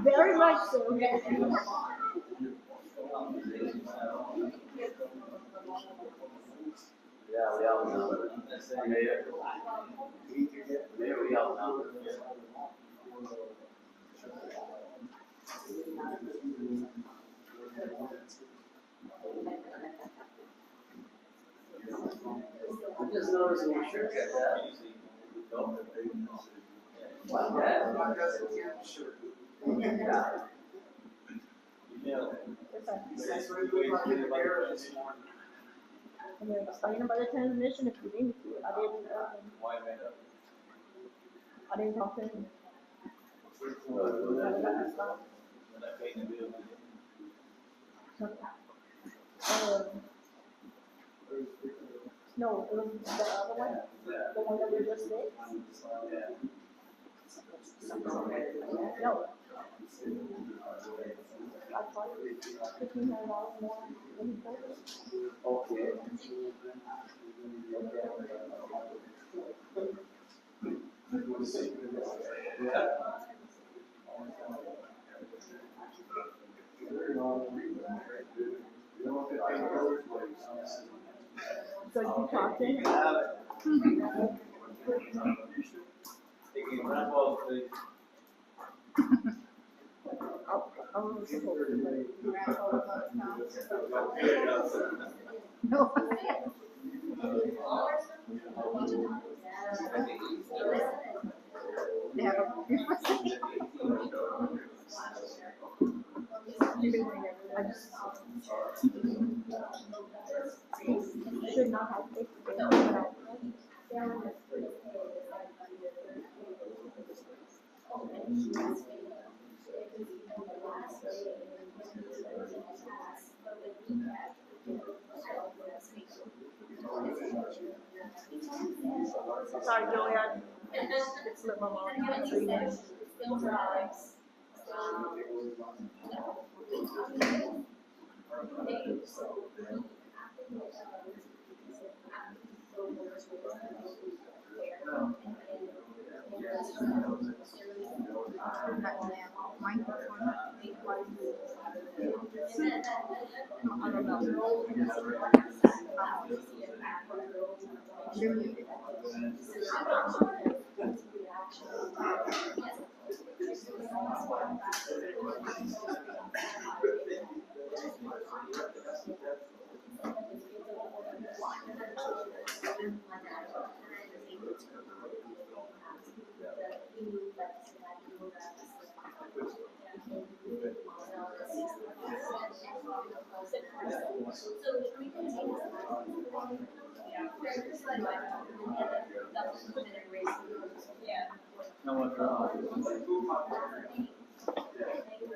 Very much so. Yeah, we all know. We all know. I just noticed when we should get that. Like that? And then explaining about the transmission if you need to. I didn't talk to him. No, it was the other one, the one that we just did. No. I thought $1,500 more than he told us. Okay. So you talked to him? No. They have a I just should not have fixed it. Sorry, Julian. It's lit my mom.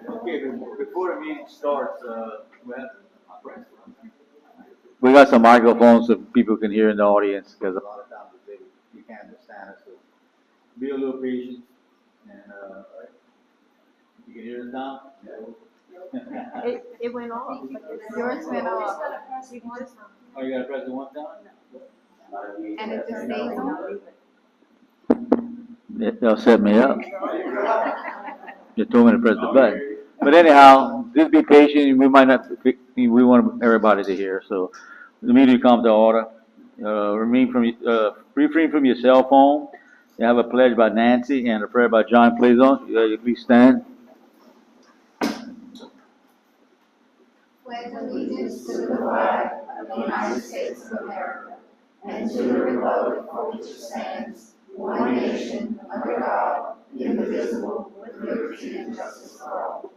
Okay, before the meeting starts, we got some microphones so people can hear in the audience, because a lot of times you can't understand us, so be a little patient, and, you can hear us now? It went off. Yours went off. Oh, you gotta press it one time? And it just stays on. They'll set me up. You told me to press the button. But anyhow, just be patient, we might not, we want everybody to hear, so the meeting comes to order. Refrain from your cell phone. You have a pledge by Nancy and a prayer by John. Please please stand. Pledge allegiance to the flag of the United States of America and to the republic for which it stands, one nation, under God, indivisible, with liberty and justice for all.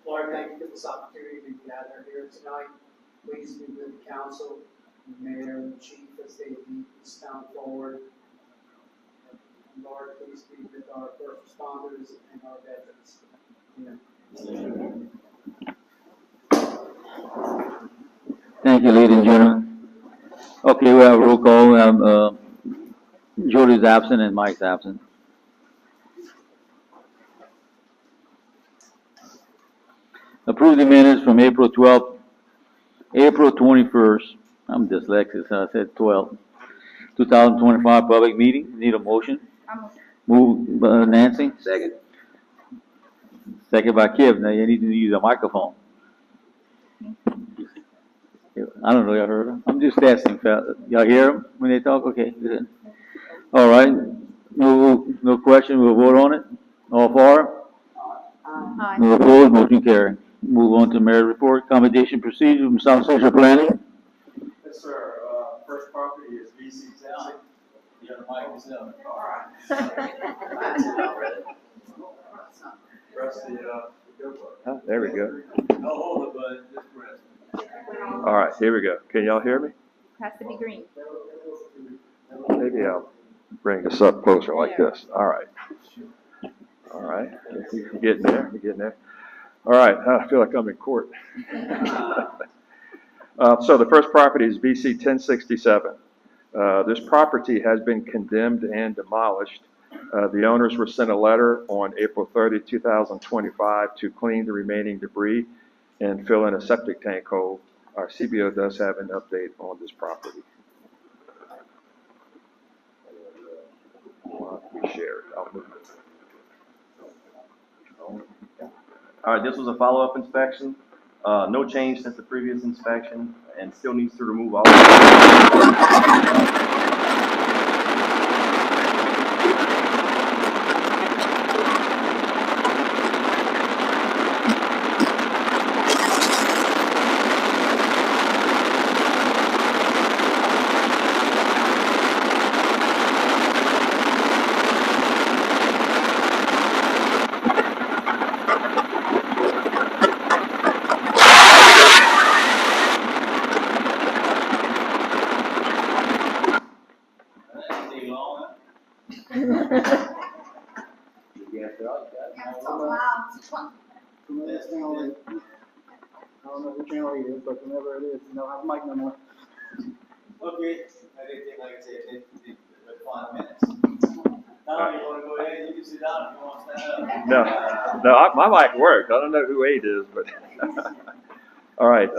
Lord, thank you for this opportunity to gather here tonight. Please be with the council, the mayor, and the chief as they lead this town forward. And Lord, please be with our first responders and our veterans. Amen. Thank you, ladies and gentlemen. Okay, we have a roll call. We have, Jody's absent and Mike's absent. Approve the minutes from April 12th, April 21st. I'm dyslexic, so I said 12th. 2025 public meeting. Need a motion? Move, Nancy. Second. Second by Kip. Now you need to use a microphone. I don't know, y'all heard them? I'm just testing, fella. Y'all hear them when they talk? Okay, good. All right, no question, we'll vote on it. All for? Aye. No opposed, motion carried. Move on to mayor report, accommodation procedure from South Central Planning. Yes, sir. First property is BC 10. You got a mic yourself. All right. Press the go button. There we go. No, hold it, bud, just press. All right, here we go. Can y'all hear me? Has to be green. Maybe I'll bring this up closer like this. All right. All right. We're getting there. We're getting there. All right. I feel like I'm in court. So the first property is BC 1067. This property has been condemned and demolished. The owners were sent a letter on April 30, 2025 to clean the remaining debris and fill in a septic tank hole. Our CBO does have an update on this property. We share it. I'll move it. All right, this was a follow-up inspection. No change since the previous inspection, and still needs to remove all. I don't know who channel it is, but whoever it is, you don't have a mic no more. Okay, I didn't think, like I said, it 5 minutes. Now you wanna go ahead, you can sit down if you wanna stand up. No, my mic worked. I don't know who 8 is, but. All right.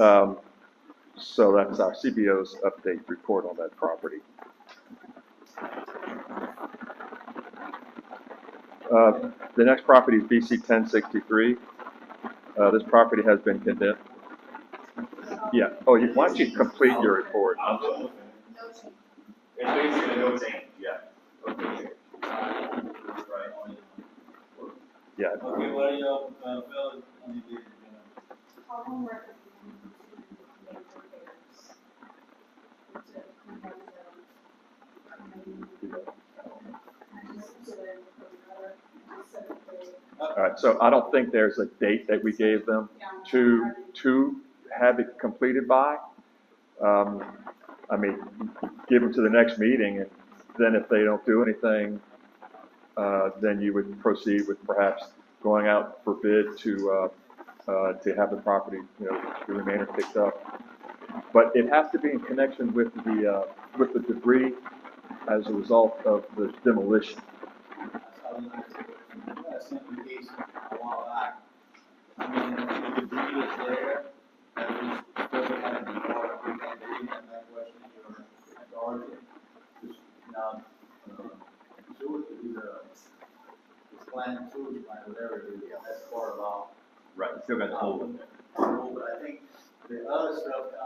So that's our CBO's update report on that property. The next property is BC 1063. This property has been condemned. Yeah. Oh, why don't you complete your report? It's basically no change, yeah. Okay. Yeah. Okay, what are y'all, fellas, on the bid? All right. So I don't think there's a date that we gave them to have it completed by. I mean, give them to the next meeting, and then if they don't do anything, then you would proceed with perhaps going out for bid to have the property, the remainder picked up. But it has to be in connection with the debris as a result of the demolition. Simplification a while back. I mean, the debris is there, and we still have to be part of that question, your authority. Now, sewage is it's planned sewage plant, whatever it is, that's part of our. Right, still got the whole. But I think the other stuff, I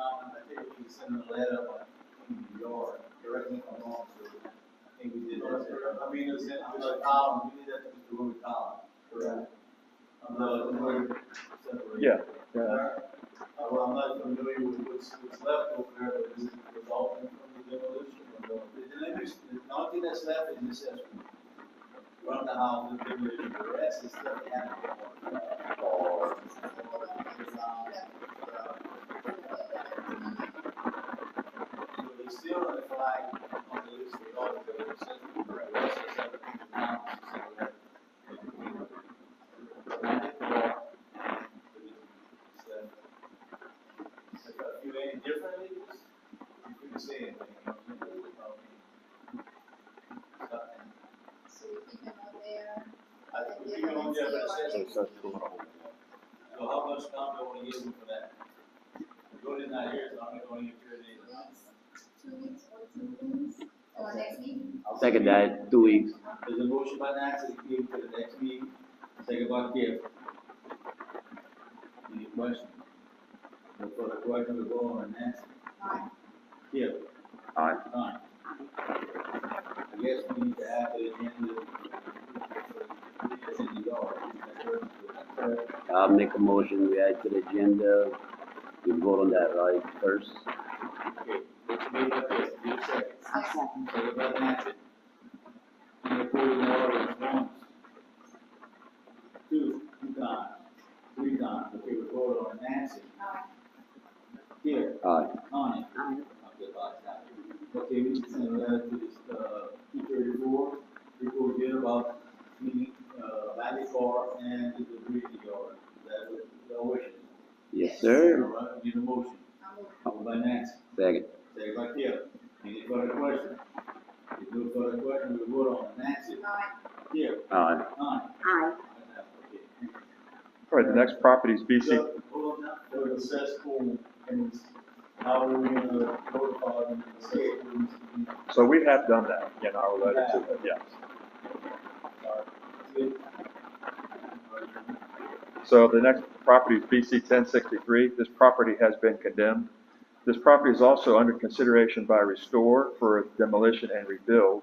think we can send a letter, but in New York, correct me if I'm wrong, so I think we did that. I mean, it was in the column, we did that to the Louis column. Correct. Yeah. Well, I'm not familiar with what's left over there, but is it resulting from the demolition or no? The only thing that's left is the accessory. Run the house, the demolition, the rest is stuff they have to go. So they still on the flag on the list of all the accessory, the rest is everything down. If you any differently, you can say anything. So we keep them up there. I think we keep it on there, but it says. So how much time do I want to give them for that? Jordan's not here, so I'm not going to give her the. 2 weeks or 2 weeks, or for the next meeting. Second that, 2 weeks. There's a motion by Nancy to keep to the next meeting, second by Kip. Any questions? No further question, we'll go on Nancy. Aye. Kip. Aye. Aye. I guess we need to add the agenda. It's in the yard. I'll make a motion, we add to the agenda. We vote on that, right, first? Okay, let's make that this, do a second. Second by Nancy. Any opposed, no, once. Two times, three times, okay, we vote on Nancy. Aye. Here, Aye. Connie. Aye. Okay, bye. Okay, we need to send a letter to this, P34, report here about, meeting, Valley Farm and the debris in the yard. That was the wishes. Yes, sir. All right, we need a motion. Moved by Nancy, Second. second by Kip. Any further question? If no further question, we vote on Nancy. Aye. Kip. Aye. Aye. Aye. Okay. All right, the next property is BC. So, hold on now, for the cesspool, and how are we gonna notify them and say it needs to be? So we have done that in our letter to them, yes. Good. So the next property is BC 1063. This property has been condemned. This property is also under consideration by Restore for demolition and rebuild.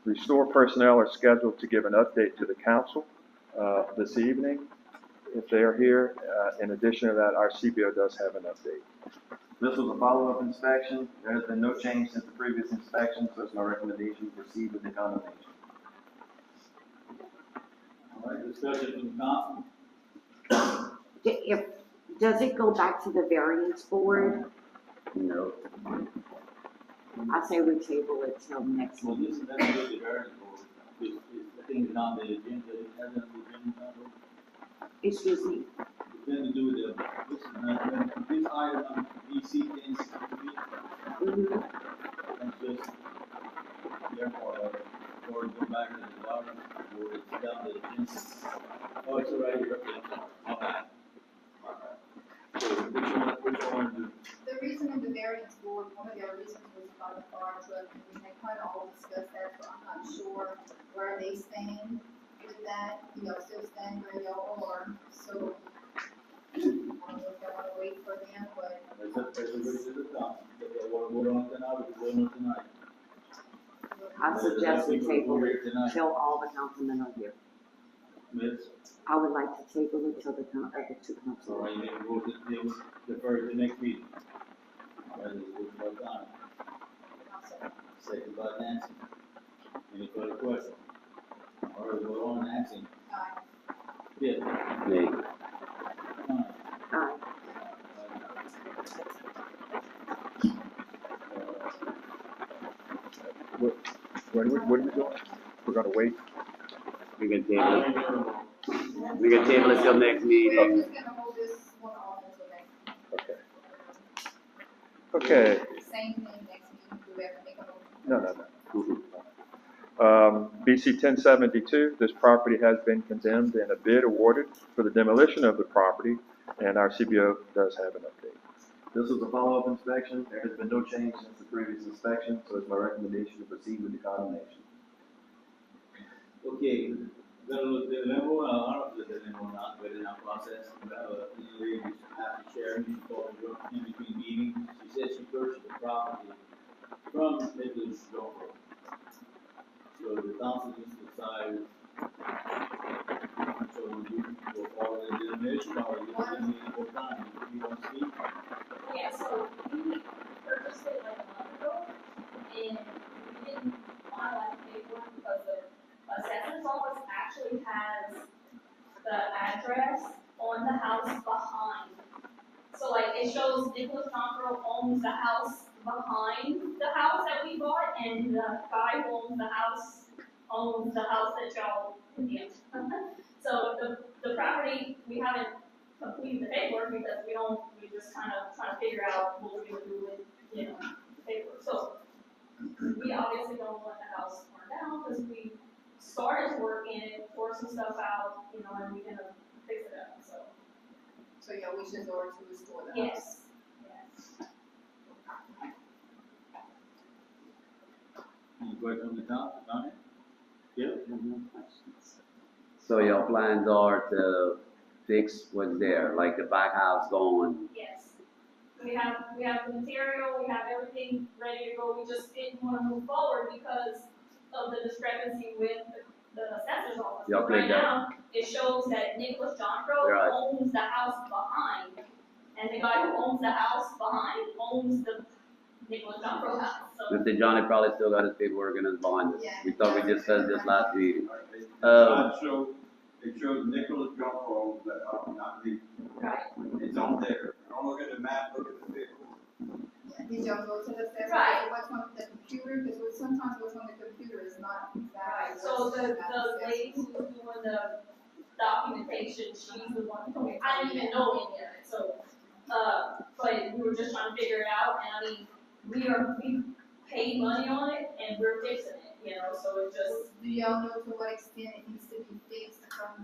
Restore personnel are scheduled to give an update to the council this evening, if they are here. In addition to that, our CBO does have an update. This was a follow-up inspection. There has been no change since the previous inspection, so it's my recommendation to proceed with the condemnation. All right, discussion from the council. If, does it go back to the variance board? No. I say we table it till next Well, week. this is nothing to do with the variance board. The thing is on the agenda, it has nothing to do with the agenda. Excuse me. It's nothing to do with the, this is nothing, this item on BC 1063, Mhm. that's just, therefore, or go back to the water, or it's down the agenda. Oh, it's already here, okay, I'm sorry, my bad. My bad. So, which one do? The reason in the variance board, one of their reasons was about the fire truck, and we had kind of all discussed that, so I'm not sure where they stand with that, still stand where they are, so. I don't know if they wanna wait for them, but There's a reason to come, if they want to vote on tonight, we can vote on tonight. I suggest we table it Tonight. till all the councilmen are here. Miss, I would like to table it till the other two all councilmen. right, you make a motion, to defer to the next meeting. All right, it's about time. Second by Nancy. Any further questions? All right, vote on Nancy. Aye. Yeah. Nay. Aye. What are we doing? We're gonna wait. We can table it. We can table it till next We're meeting. just gonna hold this one off until next, Okay. same thing next meeting, do we have to make a motion? No. Mhm. BC 1072, this property has been condemned and a bid awarded for the demolition of the property, and our CBO does have an update. This was a follow-up inspection. There has been no change since the previous inspection, so it's my recommendation to proceed with the condemnation. Okay, the memo, I don't know if the memo or not, but in our process, we have a lady who's after sharing, she called me in between meetings. She said she purchased the property from Meadow. So the council needs to decide, so would you go forward with the demolition, or you just need more time, you want to speak? Yeah, so we purchased it like a month ago, and we didn't finalize the paperwork because the assessor's office actually has the address on the house behind. So like, it shows Nicholas Knocker owns the house behind the house that we bought, and the guy who owns the house that y'all condemned. So the property, we haven't completed the paperwork because we just kind of trying to figure out what we're gonna do with, the paperwork. So we obviously don't want the house torn down because we started to work in it, tore some stuff out, and we're gonna fix it up, so. So your wishes are to restore the house? Yes, yes. Any questions on the top, on it? Yeah? So your plans are to fix what's there, like the back house going? Yes. We have the material, we have everything ready to go, we just didn't wanna move forward because of the discrepancy with the assessor's office. Y'all Right cleared that? now, it shows that Nicholas Jonco Right. owns the house behind, and the guy who owns the house behind owns the Nicholas Jonco house, so. Mr. Johnny probably still got his paperwork in his bond. Yeah. We thought we discussed this last meeting. It shows Nicholas Junko, but, not me. Right. It's on there. Don't look at the map, look at the paper. Did y'all go to the assessor, Right. what's on the computer, because sometimes what's on the computer is not Right, exactly. so the lady who's doing the documentation, she's the one who, I didn't even know any of it, so, but we were just trying to figure it out, and I mean, we paid money on it, and we're fixing it, you know, so it just, Do y'all know to what extent it needs to be fixed from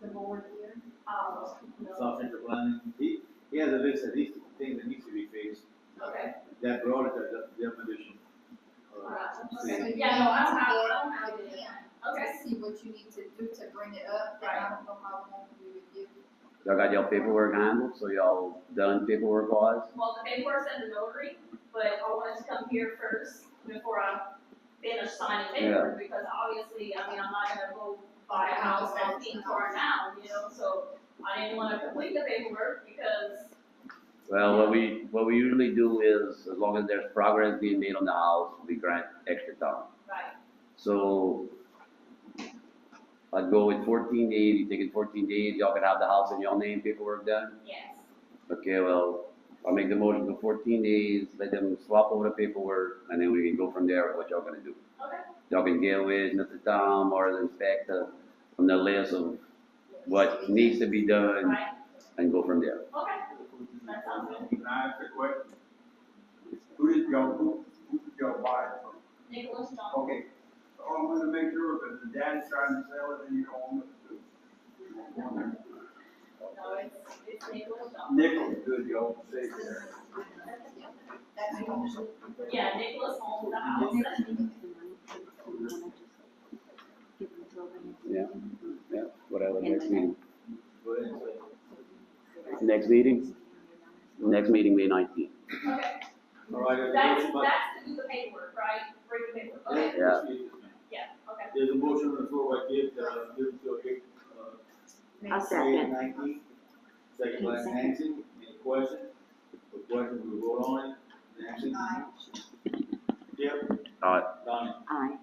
the board here? South Central Planning, he has a list of these things that needs to be fixed. okay. That brought it to the demolition. Okay, yeah, no, I don't have it. Okay. To see what you need to do to bring it up, and I don't know how long we would give you. Y'all got your paperwork handled, so y'all done paperwork wise? Well, the paperwork's in the notary, but I wanted to come here first before I finish signing paperwork, because obviously, I mean, I'm not gonna go buy a house that's being torn down, you know, so I didn't wanna complete the paperwork because, Well, what we usually do is, as long as there's progress being made on the house, we grant extra time. right, So I'd go with 14 days, you take it 14 days, y'all can have the house in your name, paperwork done? yes, Okay, well, I'll make the motion for 14 days, let them swap over the paperwork, and then we can go from there with what y'all gonna do. okay, Y'all can get with Mr. Tom or the inspector on the list of what needs to be done right, and go from there. okay, that sounds good. Can I ask a question? Who did y'all buy it from? Nicholas John, Okay, so I want to make sure that the dad's trying to sell it and you don't own it too. no, it's Nicholas John. Nickel, good, y'all say there. That's the motion. Yeah, Nicholas owns the house. Yeah, yeah, whatever, next meeting. Go ahead and say. Next meeting? Next meeting, May 19th. Okay, All right, there's a that's motion by. to do the paperwork, right? Bring the paperwork, okay, Yeah. yeah, okay. There's a motion on the floor by Gibbs, give it to I'll May second. 19th. Second by Nancy, any questions? The question, we will vote on it. Nancy? Yep. Aye. Donnie? Aye.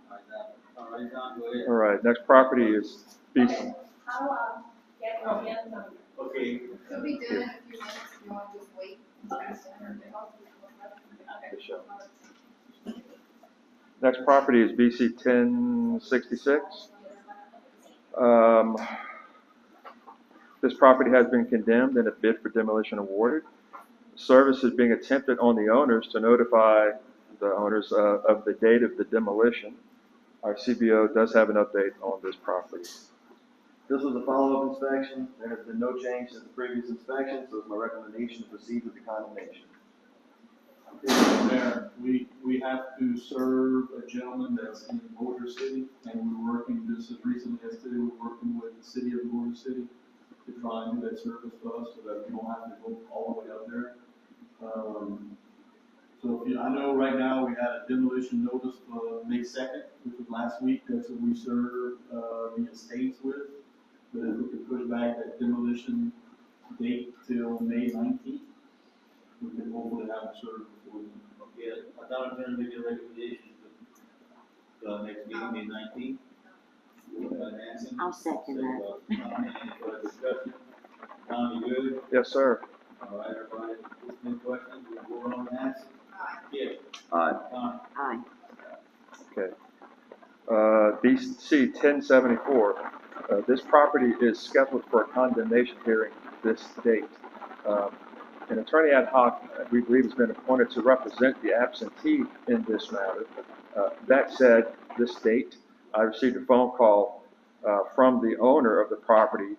All right, Don, go ahead. All right, next property is BC. Okay, how do I get, Okay, Could be done in a few minutes, if you want to just wait. okay. Next property is BC 1066. This property has been condemned and a bid for demolition awarded. Service is being attempted on the owners to notify the owners of the date of the demolition. Our CBO does have an update on this property. This was a follow-up inspection. There has been no change since the previous inspection, so it's my recommendation to proceed with the condemnation. Mayor, we have to serve a gentleman that's in Boulder City, and we're working, just as recently as today, we're working with the city of Boulder City to try and do that service for us, so that we don't have to go all the way up there. So if you, I know right now we had a demolition notice for May 2nd, which was last week, that's what we served, the estates with. But if we could push back that demolition date till May 19th, we could hopefully have it served before then. okay, I thought I was gonna make a recommendation to, next meeting, May 19th. Nancy? I'll second that. Any further discussion? Tom, you good? Yes, sir. All right, everybody, any questions, we'll vote on Nancy? Yeah. Aye. Tom? Aye. Okay. BC 1074. This property is scheduled for a condemnation hearing this date. An attorney ad hoc, we believe, has been appointed to represent the absentee in this matter. That said, this date, I received a phone call from the owner of the property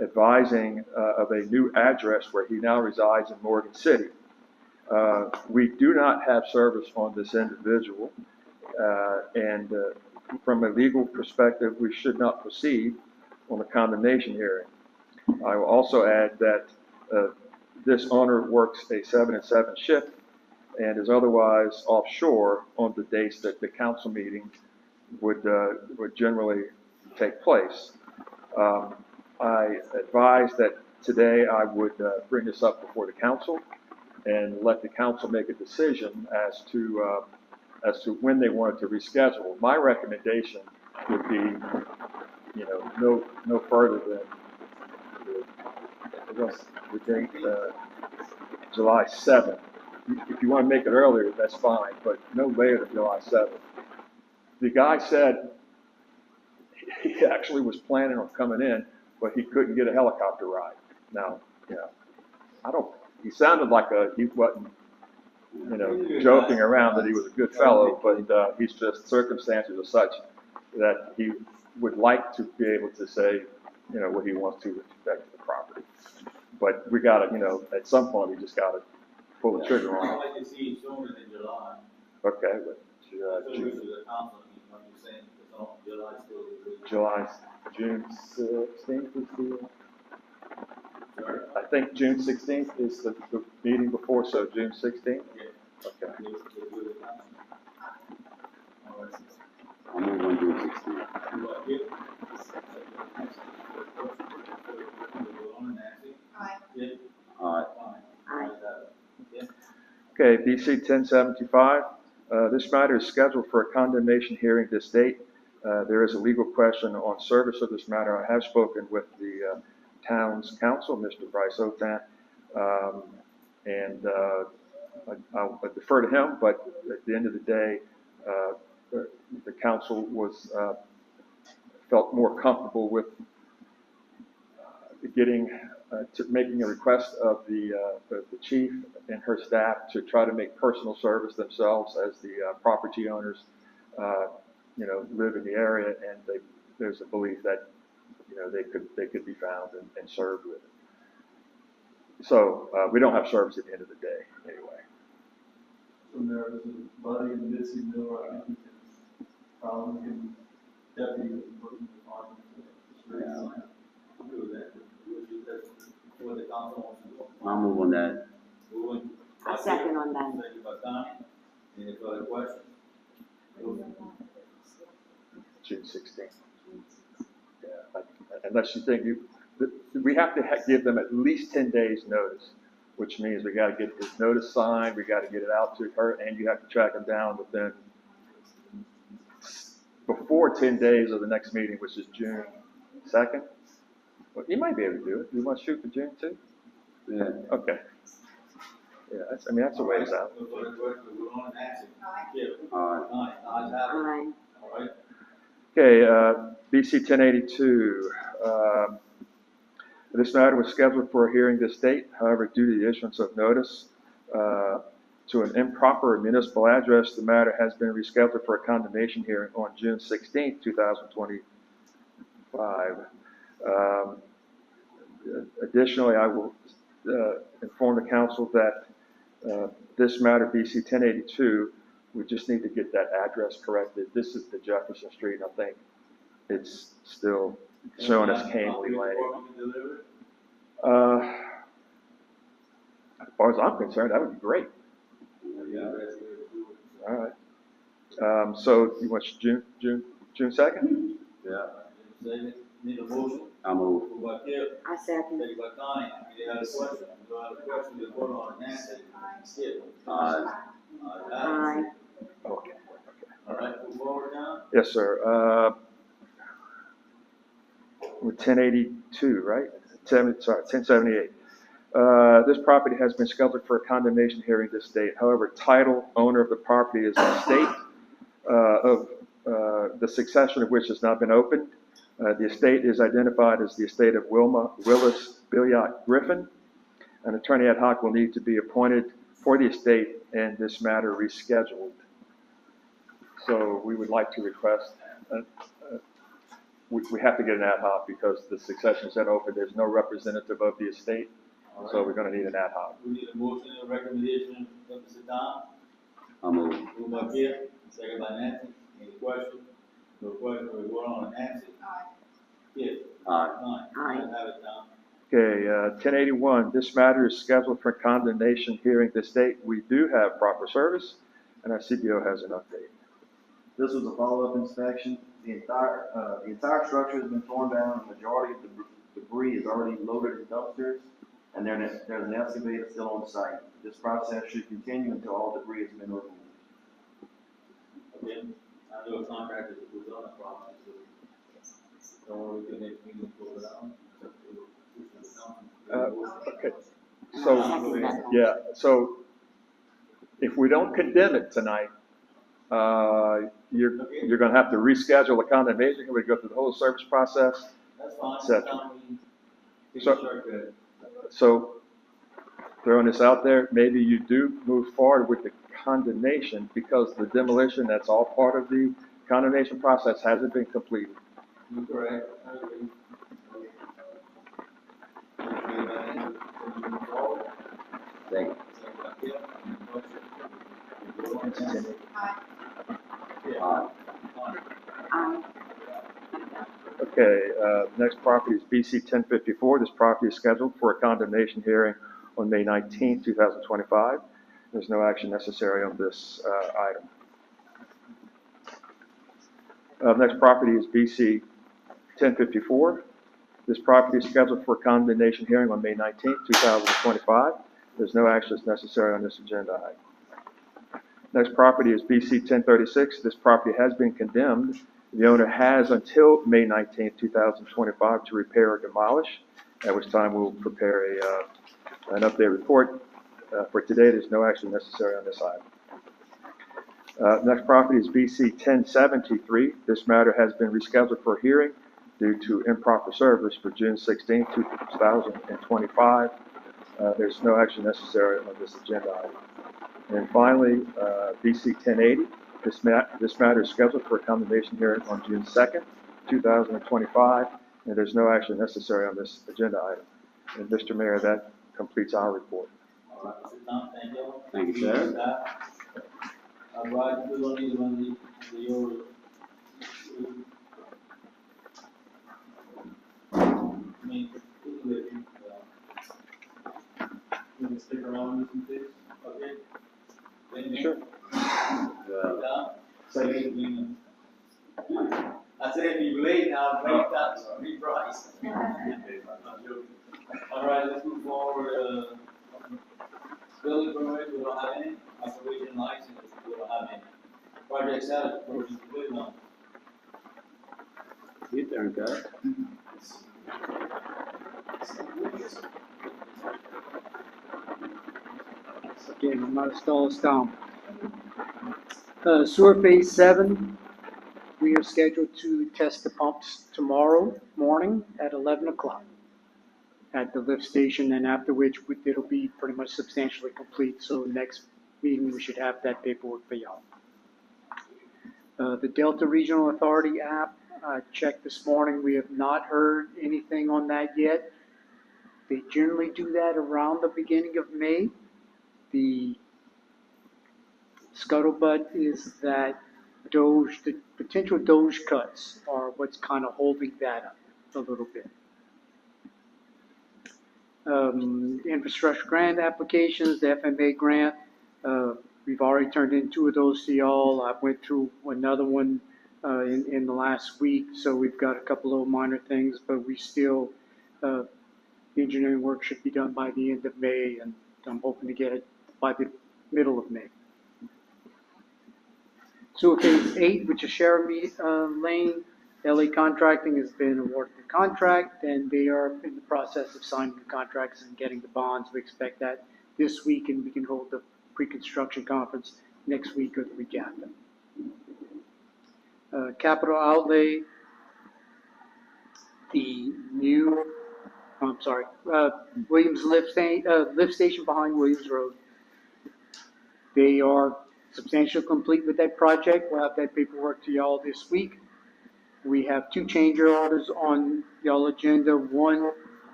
advising of a new address where he now resides in Morgan City. We do not have service on this individual, and from a legal perspective, we should not proceed on the condemnation hearing. I will also add that this owner works a 7 and 7 shift and is otherwise offshore on the dates that the council meeting would generally take place. I advise that today I would bring this up before the council and let the council make a decision as to when they wanted to reschedule. My recommendation would be, no further than the date, July 7th. If you want to make it earlier, that's fine, but no later than July 7th. The guy said he actually was planning on coming in, but he couldn't get a helicopter ride. Now, he sounded like he wasn't, joking around that he was a good fellow, but he's just, circumstances are such that he would like to be able to say, what he wants to with respect to the property. But we gotta, at some point, we just gotta pull the trigger on it. I'd like to see it sooner than July. Okay, but That's the wish of the council, when you're saying it's on July still. June 16th is the, Sorry? I think June 16th is the meeting before, so June 16th? Yeah. Okay. They do the council. All right. I'll move on June 16th. Well, yeah. Aye. Yeah. Aye. Aye. Yeah. Okay, BC 1075. This matter is scheduled for a condemnation hearing this date. There is a legal question on service of this matter. I have spoken with the town's council, Mr. Bryce Otan, and I'll defer to him, but at the end of the day, the council felt more comfortable with making a request of the chief and her staff to try to make personal service themselves as the property owners, live in the area, and there's a belief that, they could be found and served with it. So, we don't have service at the end of the day, anyway. So there is a Buddy and Mitzi Miller, I think we can probably can deputy the person department. I'll do that. What the council wants to do. I'll move on that. Moving. I second on that. Second by Connie. Any further questions? June 16th. Yeah, unless you think we have to give them at least 10 days notice, which means we got to get this notice signed, we got to get it out to her, and you have to track them down before 10 days of the next meeting, which is June 2nd. Well, you might be able to do it. You want to shoot for June 2? Yeah. Okay. Yeah, that's a ways out. No further questions, we're on Nancy. Yeah. Aye. Connie, ayes have it. Aye. All right. Okay, BC 1082. This matter was scheduled for a hearing this date. However, due to the issuance of notice to an improper municipal address, the matter has been rescheduled for a condemnation hearing on June 16, 2025. Additionally, I will inform the council that this matter, BC 1082, we just need to get that address corrected. This is the Jefferson Street, and I think it's still showing as Camley Lane. As far as I'm concerned, that would be great. All right. So you want June 2nd? Yeah. Second, need a motion? I'll move. Moved by Kip, I second. second by Connie. Any other questions? No other questions, we vote on Nancy. Skip. Aye. Aye. Okay. All right, move forward now. Yes, sir. With 1082, right? 1078. This property has been scheduled for a condemnation hearing this date. However, title owner of the property is the estate of the succession of which has not been opened. The estate is identified as the estate of Willis Billiot Griffin. An attorney ad hoc will need to be appointed for the estate and this matter rescheduled. So we would like to request, we have to get an ad hoc because the succession is not open. There's no representative of the estate. So we're gonna need an ad hoc. We need a motion and a recommendation from Mr. Tom. I'll move. Moved by Pierre, second by Nancy. Any question? No question, we vote on it. Nancy? Aye. Pierre? Aye. Aye. Ayes have it, Tom. Okay, 1081, this matter is scheduled for condemnation hearing this date. We do have proper service, and our CBO has an update. This was a follow-up inspection. The entire structure has been torn down. The majority of the debris is already loaded in dumpsters, and there's an excavator still on site. This process should continue until all debris has been removed. Okay, I know a contractor that was on the property, so we can make meetings pull it out. Okay, so, yeah, so if we don't condemn it tonight, you're gonna have to reschedule the condemnation, we go through the whole service process. That's fine. Et cetera. That's fine. We So- can start good. So, throwing this out there, maybe you do move forward with the condemnation because the demolition, that's all part of the condemnation process, hasn't been completed. You're correct. I agree. Thank you. Aye. Aye. Okay, next property is BC 1054. This property is scheduled for a condemnation hearing on May 19, 2025. There's no action necessary on this item. Next property is BC 1054. This property is scheduled for a condemnation hearing on May 19, 2025. There's no action necessary on this agenda item. Next property is BC 1036. This property has been condemned. The owner has until May 19, 2025 to repair or demolish, at which time we'll prepare an update report. For today, there's no action necessary on this item. Next property is BC 1073. This matter has been rescheduled for hearing due to improper service for June 16, 2025. There's no action necessary on this agenda item. And finally, BC 1080. This matter is scheduled for a condemnation hearing on June 2nd, 2025, and there's no action necessary on this agenda item. And Mr. Mayor, that completes our report. All right, Mr. Tom, thank you. Thank you, sir. Rod, you don't need one of your. I mean, you Can you stick around with some things? okay? Thank you. Sure. Tom? Second. I said if you late now, break that, reprise. All right, let's move forward, building permit, we don't have any, operation license, we don't have any. Project status, we're completely on. Your turn, guys. Okay, I'm gonna stall us down. Sewer phase 7, we are scheduled to test the pumps tomorrow morning at 11 o'clock at the lift station, and after which it'll be pretty much substantially complete. So next meeting, we should have that paperwork for y'all. The Delta Regional Authority app, I checked this morning. We have not heard anything on that yet. They generally do that around the beginning of May. The scuttlebutt is that the potential Doge cuts are what's kind of holding that up a little bit. Infrastructure grant applications, the FMA grant, we've already turned in 2 of those to y'all. I went through another one in the last week, so we've got a couple of minor things, but we still, the engineering work should be done by the end of May, and I'm hoping to get it by the middle of May. Sewer phase 8, which is Sherry Lane, LA Contracting has been awarded the contract, and they are in the process of signing the contracts and getting the bonds. We expect that this week, and we can hold the pre-construction conference next week or the week after. Capital outlay, the new, Williams lift station behind Williams Road. They are substantially complete with that project. We'll have that paperwork to y'all this week. We have 2 change orders on y'all agenda. One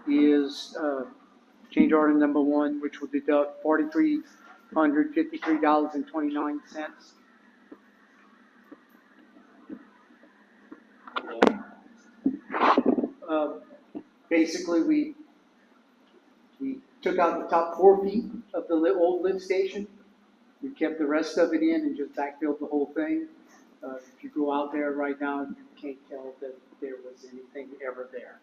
is change order number one, which will deduct $4,353.29. Basically, we took out the top 4 feet of the old lift station. We kept the rest of it in and just backfilled the whole thing. If you go out there right now, you can't tell that there was anything ever there.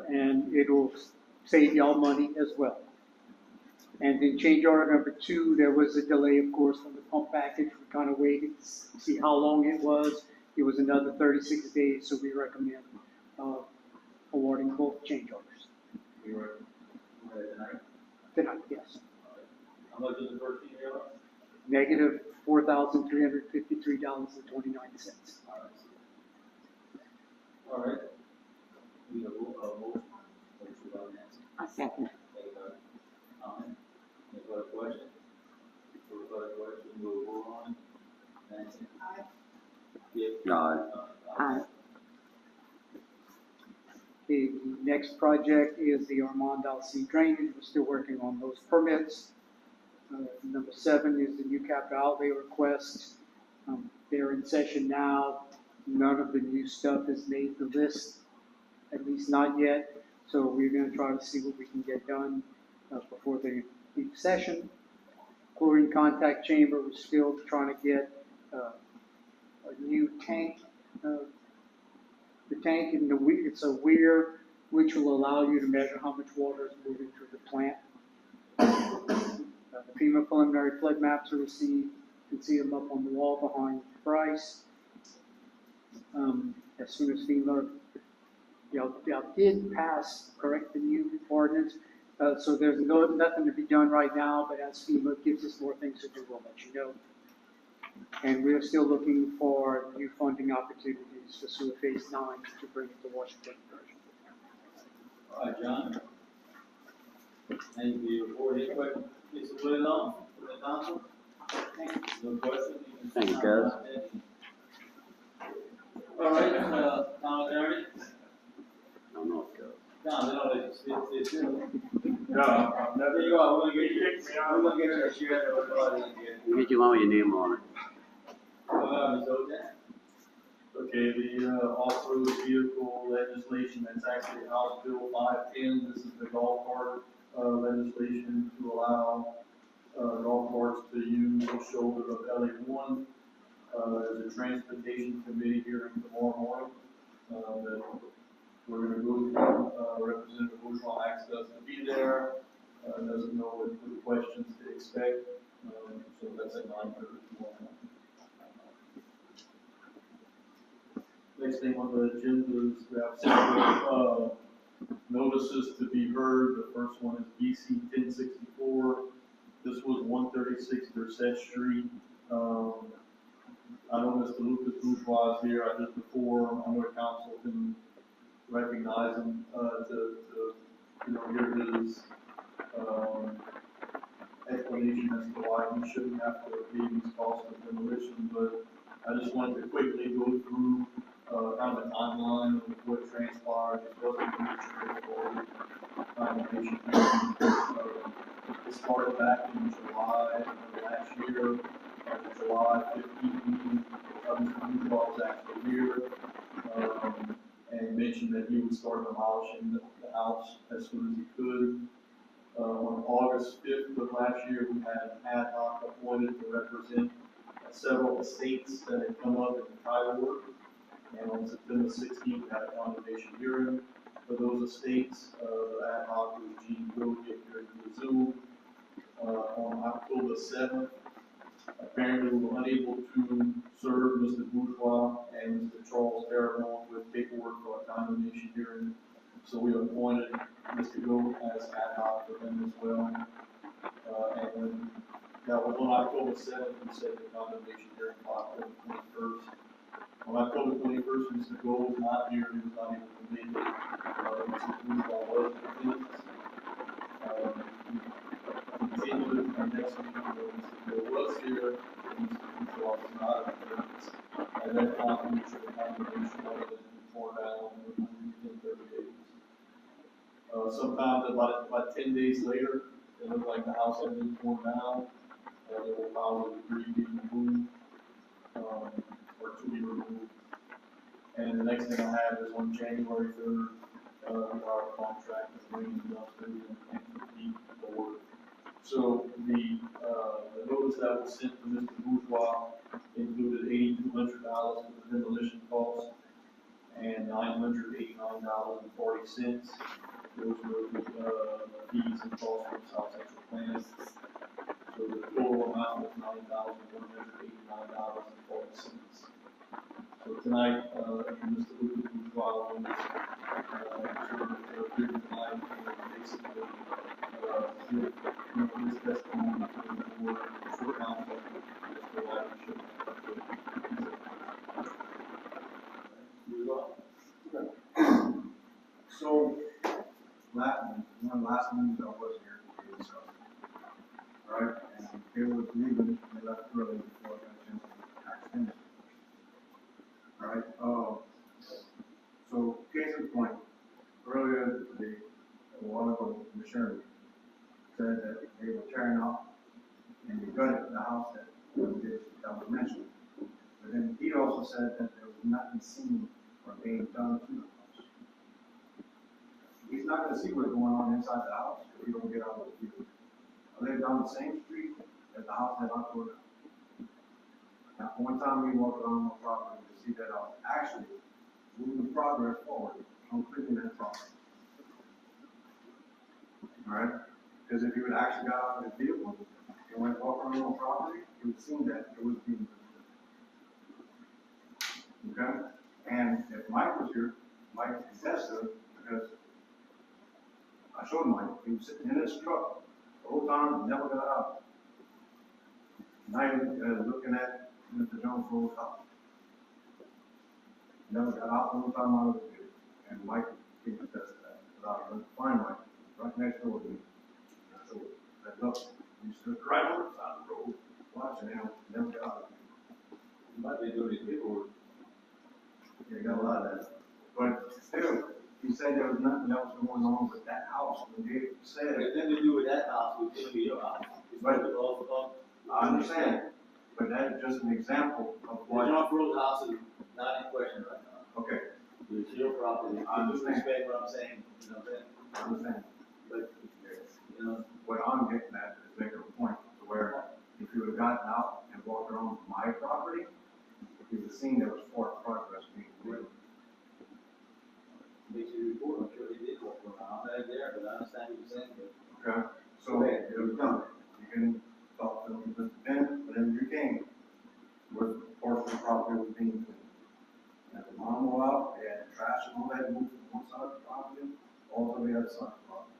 And it'll save y'all money as well. And then change order number 2, there was a delay, of course, from the pump package. We kind of waited to see how long it was. It was another 36 days, so we recommend awarding both change orders. We were tonight. Tonight, yes. How much is the first thing you have? Negative $4,353.29. All right. We have a motion. Motion by Nancy. A second. Second by Tom. Any further questions? For further questions, we'll vote on. Nancy? Aye. Skip? Aye. Aye. The next project is the Armand Sea drainage. We're still working on those permits. Number 7 is the new capital outlay request. They're in session now. None of the new stuff has made the list, at least not yet. So we're going to try to see what we can get done before the session. Chlorine contact chamber, we're still trying to get a new tank. The tank in the it's a weir which will allow you to measure how much water is moving through the plant. The FEMA preliminary flood maps are received. You can see them up on the wall behind Bryce. As soon as FEMA, y'all did pass, correct, the new ordinance. So there's nothing to be done right now, but as FEMA gives us more things to do, we'll let you know. And we're still looking for new funding opportunities for sewer phase 9 to bring it to Washington. All right, John. Thank you for your question. Please put it on. Put it on. No question. Thank you, guys. All right, Tom Attorney. No, no, go. Tom, no, it's No, there you are. We're gonna get you a share that we're going to get. We'll get you one with your name on it. Ms. Oden? Okay, the off-road vehicle legislation, that's actually House Bill 510. This is the golf cart legislation to allow golf carts to use the shoulder of LA1. There's a transportation committee hearing tomorrow morning that we're going to go through. Representative Bourgeois asked us to be there. Doesn't know what questions to expect. So that's at 9:30 tomorrow morning. Next thing on the agenda is we have several notices to be heard. The first one is BC 1064. This was 136 Dorset Street. I know Mr. Lucas Bourgeois is here. I just before I know the council can recognize him to hear his explanation as to why we shouldn't have to pay these costs of demolition. But I just wanted to quickly go through kind of a timeline of what transpired. It wasn't really straightforward condemnation. It started back in July of last year. The July 15th meeting, Mr. Bourgeois was actually here and mentioned that he would start demolishing the house as soon as he could. On August 5th of last year, we had an ad hoc appointed to represent several estates that had come up in the title work. And on September 16th, we had a condemnation hearing for those estates. The ad hoc was Gene Brody here in the Zoom. On October 7th, apparently we were unable to serve Mr. Bourgeois and Mr. Charles Terrebonne with paperwork for a condemnation hearing. So we appointed Mr. Gold as ad hoc for them as well. And that was on October 7th, we said the condemnation hearing on October 21st. On October 21st, Mr. Gold was not here, he was not able to make it. Mr. Bourgeois was in attendance. Continued our next meeting where Mr. Gold was here, and Mr. Bourgeois was not in attendance. As And that confirmation of condemnation order has been torn down within 30 days. Sometimes about 10 days later, it looks like the house has been torn down, they will file a debris being removed, or to be removed. And the next thing I have is on January 3rd, our contract with Green Industrial and the board. So the notice that was sent to Mr. Bourgeois included $8,200 for the demolition cost and $989.40. Those were the fees and costs from South Central Planning. So the total amount was $9,189.40. So tonight, Mr. Lucas Bourgeois was, to appear tonight and basically, give his testimony to the board for council as to why we should. So, last month I was here, it was, right, and they were leaving, they left early before I got a chance to ask them. Right, so case in point, earlier today, a while ago, the sheriff said that they were tearing off and they gutted the house that was mentioned. But then he also said that there was nothing seen or being done to the house. He's not gonna see what's going on inside the house if he don't get out of the view. I live down the same street as the house that I tore down. Now, one time we walked around my property to see that I was actually moving progress forward on cleaning that property. Alright? Because if you would actually got out of his vehicle and went walk around my property, you would see that it was being done. Okay? And if Mike was here, Mike could attest to it because I showed Mike, he was sitting in his truck the whole time, never got out. Now you're looking at Mr. Jones' old house. Never got out the whole time I was here. And Mike can attest to that. Because I went to find Mike right next door to me. And I showed him. I said, look, you stood right on the side of the road, watching him, never got out of here. You might be doing his paperwork. Yeah, you got a lot of that. But still, he said there was nothing else going on with that house. When they said It it, had nothing to do with that house, it was your house. It's Right. all I understand. But that is just an example of Well, what. John Fro's house is not in question right now. Okay, It's your property. I You understand. respect what I'm saying, you know what I'm saying? I understand. But, you know, What I'm getting at is making a point to where if you would have gotten out and walked around my property, you would have seen there was forward progress being made. makes you report, I'm sure he did walk around, I'm not there, but I understand what you're saying, but. Okay? So it was done. You can talk to Mr. Ben, whenever you can. Where the portion of the property was being cleaned. And the lawnmower out, they had trash and all that moved from one side of the property, all to the other side of the property.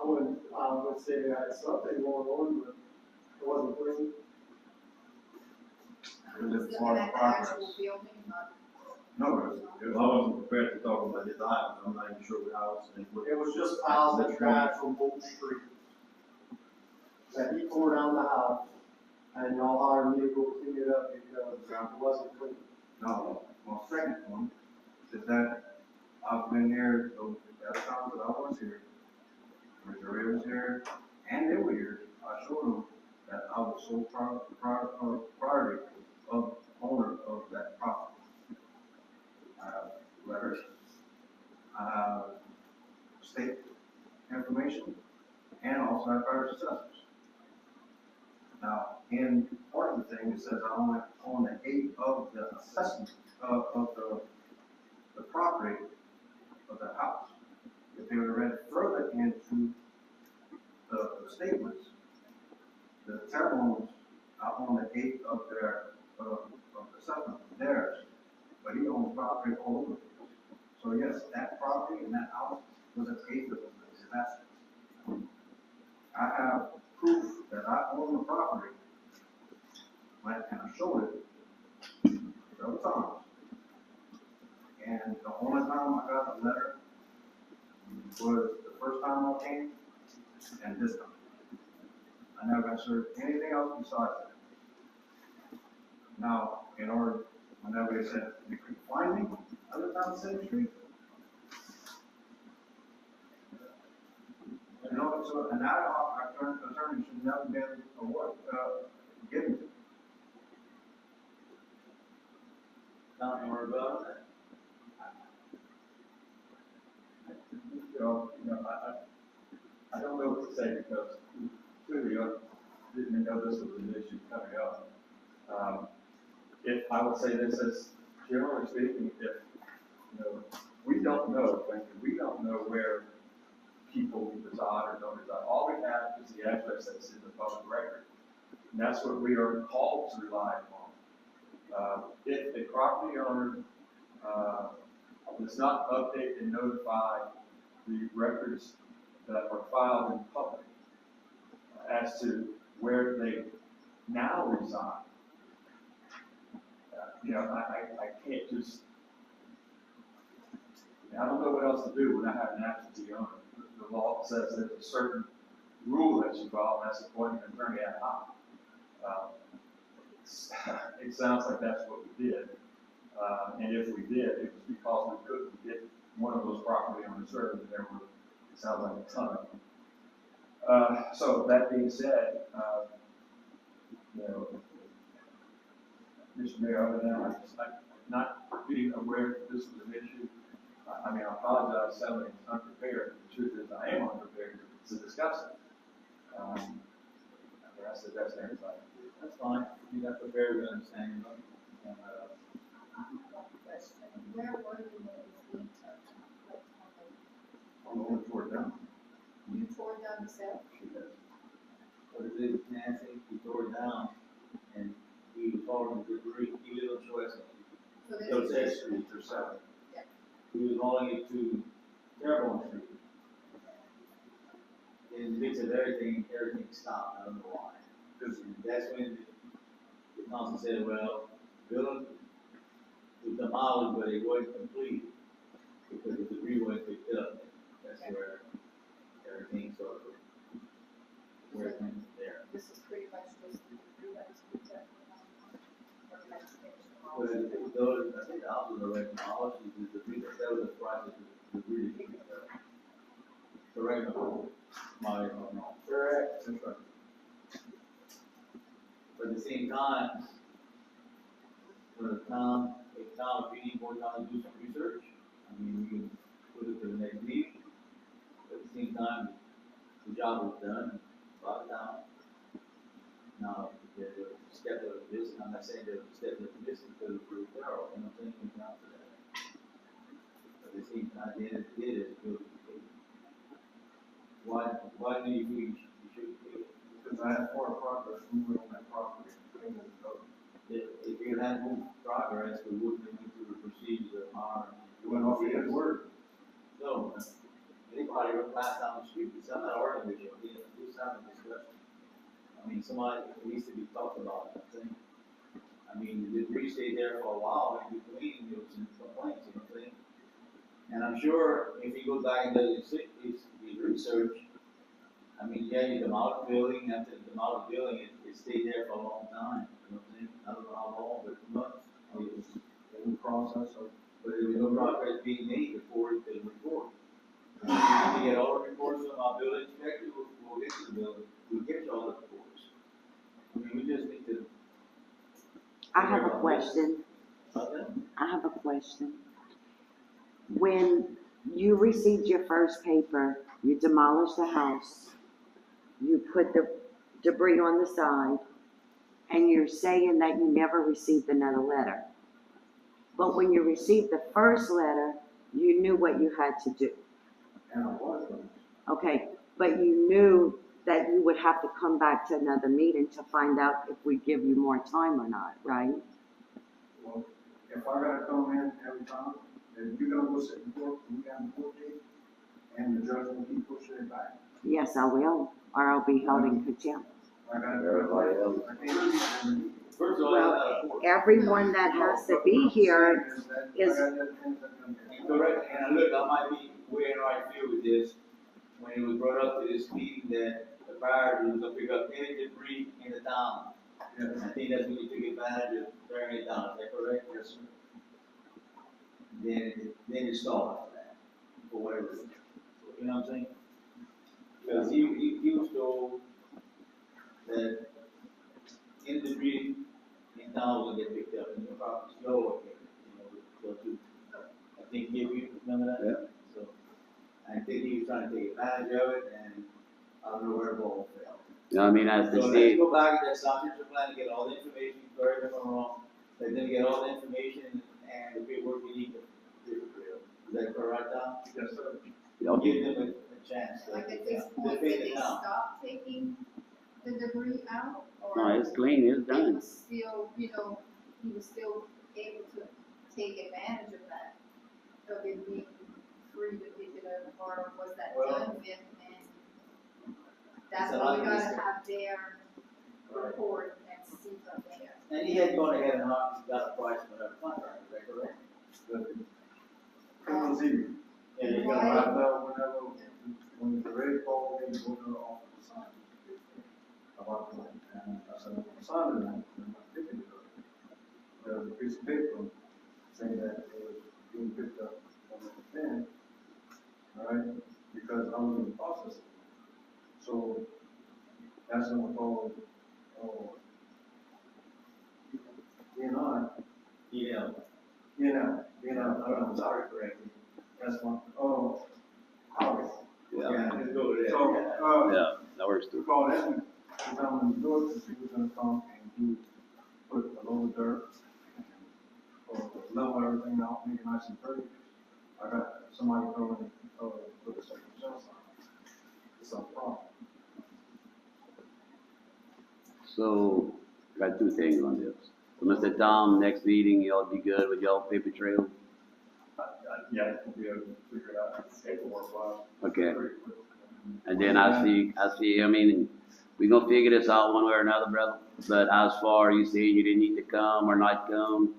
I would say that something going on, but it wasn't clean. It was just part of the progress. No, it was. I wasn't prepared to talk about this item, I'm not even sure what house and what. It was just piles of trash from Bolt Street. That he tore down the house, and y'all hired me to go clean it up because it wasn't clean. No, my second one is that I've been here, so at the time that I was here, Mr. Ray was here, and they were here, I showed them that I was sole proprietor of owner of that property. I have letters, I have state information, and also have parish assessors. Now, in part of the thing, it says I own the 8 of the assessment of the property of the house. If they would have read further into the statements, the Terrell I own the 8 of their of the assessment of theirs, but he owns property all over the place. So yes, that property and that house was an 8 of his assets. I have proof that I own the property, and I showed it several times. And the only time I got a letter was the first time I came, and this time. I never got served anything else besides that. Now, in order, whenever they said they couldn't find me, I lived on the same street. You know, so an ad hoc attorney should never been award, given to. Tom, you want to go on that? I don't know what to say because clearly I didn't know this was an issue coming up. If I would say this as generally speaking, if, we don't know, we don't know where people reside or don't reside. All we have is the address that's in the public record. And that's what we are called to rely upon. If a property owner, does not update and notify the records that are filed in public as to where they now reside. I can't just, I don't know what else to do when I have an absentee owner. The law says there's a certain rule that you follow, and that's appointing an attorney ad hoc. It sounds like that's what we did. And if we did, it was because we couldn't get one of those property owners served, and there were, it sounds like a ton of them. So that being said, Mr. Mayor, other than I'm not being aware that this was an issue. I apologize, sounding unprepared. The truth is, I am unprepared to discuss it. That's the best answer I can do. That's fine. You got the very good understanding of it. Where were you when it was being turned? I'm going to tore it down. You tore it down yourself? What it is, Nancy, he tore it down, and he was hauling the debris, he lived on Shwesson. So this Those is- X Street or seven. Yeah. He was hauling it to Terrebonne Street. In the midst of everything stopped, I don't know why. Because that's when the council said, well, building was demolished, but it wasn't complete, because the debris wasn't picked up. That's where everything sort of, where it went there. This is pretty much just the group that was put up. But those, I think the houses are already demolished, the debris, that was the project, the debris to pick up. Correct, my, Correct. but at the same time, for the town, if we need more time to do some research, we can put it to the next meeting. But at the same time, the job was done, brought it down. Now, there's a step of this, I'm not saying there's a step of this because it's pretty thorough, and I'm saying it's not for that. But at the same time, the end of the day, it's good. Why do you think you should do it? Because I had far progress moving on that property. If you had moved progress, we wouldn't have went through the procedure of hiring. It went off his word. No, anybody would pass down the street, it's not arguing with you, it's not a discussion. Somebody needs to be talked about, I think. The debris stayed there for a while, and between, there was some complaints, you know what I'm saying? And I'm sure if you go back and do the research, yeah, you demolish the building, after you demolish the building, it stayed there for a long time, you know what I'm saying? I don't know how long, but months. It was In the process of. But there was no progress being made before it was reported. If you get all the reports from our building inspector, we'll get to the building, we'll get you all the reports. We just need to. I have a question. Okay. I have a question. When you received your first paper, you demolished the house, you put the debris on the side, and you're saying that you never received another letter. But when you received the first letter, you knew what you had to do. And I was. Okay, but you knew that you would have to come back to another meeting to find out if we give you more time or not, right? Well, if I gotta come in every time, then you're gonna go sit in court, we got a court date, and the judge will keep pushing it back. Yes, I will, or I'll be held in contempt. I gotta do it. I can't. First of all, Well, everyone that has to be here is, correct, and look, I might be way in right field with this. When it was brought up to this meeting that the fire was gonna pick up any debris in the town. I think that's when you took advantage of tearing it down, is that correct? Yes, sir. Then you stalled after that, for whatever reason. You know what I'm saying? Because he was told that in debris in town will get picked up, and the property's low, go to, I think, you remember that? Yeah. So, I think he was trying to take advantage of it, and I don't know where the ball fell. You know, I mean, as the So let's state, go back to that substantive plan to get all the information, correct me if I'm wrong, let them get all the information and the paperwork we need to do. Is that correct, Tom? Yes, sir. Give them a chance. Like at this point, did they stop taking the debris out? no, Or it's clean, it's it done. was still, you know, he was still able to take advantage of that, of it being free to pick it up, or was that done with, and that's why we gotta have their report and see from there. And he had gone ahead and got a price for that contract, is that correct? It was easy. Yeah, you When got I felt whenever, when the red called me, go to the office to sign it. About the, and I said, I'm signing it, I'm not picking it up. There was a piece of paper saying that it was being picked up on the pen, all right, because I was in the process. So that's when I called, I'm sorry, correctly. That's one, August. Yeah, let's go with that. So, Yeah, that works we too. called Evan, we told him to do it, he was gonna come and do, put a load of dirt, or level everything out, make it nice and pretty. I got somebody coming, with a second shelf sign. It's a problem. So, got two things on this. So, Mr. Tom, next meeting, y'all be good with y'all paper trail? Yeah, we'll be able to figure it out, paperwork wise. Okay. And then I see, I mean, we gonna figure this out one way or another, brother. But as far you saying you didn't need to come or not come,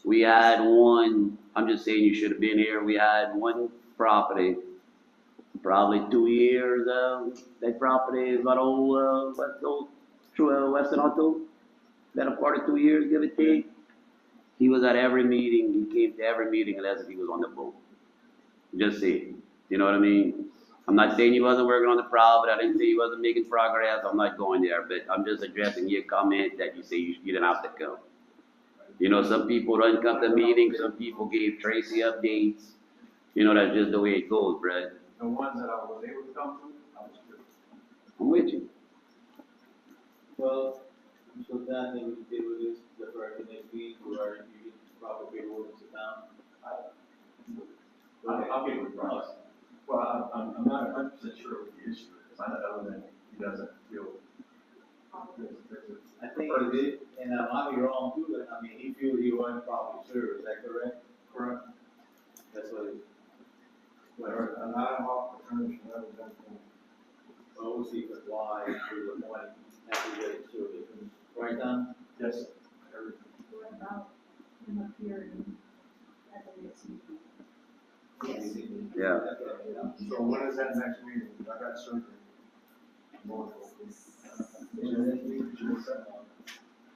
we had one, I'm just saying you should have been here. We had one property, probably 2 years, that property is about old, Western Auto. Been a part of 2 years, give or take. He was at every meeting, he came to every meeting unless he was on the boat. Just saying, you know what I mean? I'm not saying he wasn't working on the property, I didn't say he wasn't making progress, I'm not going there, but I'm just addressing your comment that you say you didn't have to come. You know, some people don't come to meetings, some people gave Tracy updates, you know, that's just the way it goes, Brad. The ones that I was able to come to, I was good. I'm with you. Well, so then we can deal with this, the first next week, where you get proper paperwork to sit down. I'll get with Ross. Well, I'm not 100% sure what the issue is, other than he doesn't feel. I think he did, and I might be wrong too, but I mean, he feels he wasn't properly served, is that correct? Correct. That's what it, And I am off the attorney, that was that thing. well, we'll see if why, through the morning, after we get it sorted. Right, Don? Yes. What about him appearing at the next meeting? Yes. Yeah. So when is that next meeting? I got surgery. I'm going for it.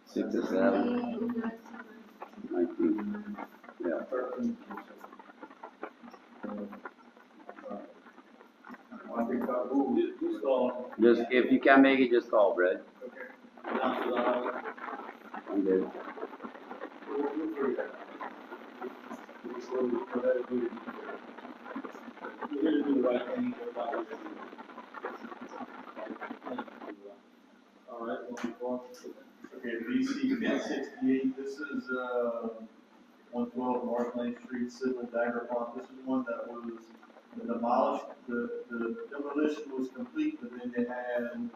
6 or 7, 19. Yeah. 13. I think I will. Just call. Just, if you can't make it, just call, Brad. Okay. Council, I'm good. we're here to do the right thing, everybody. All right, well, before. Okay, BC 1068, this is, 112 North Main Street, Sidley Dagger Pond. This is one that was demolished. The demolition was complete, but then they had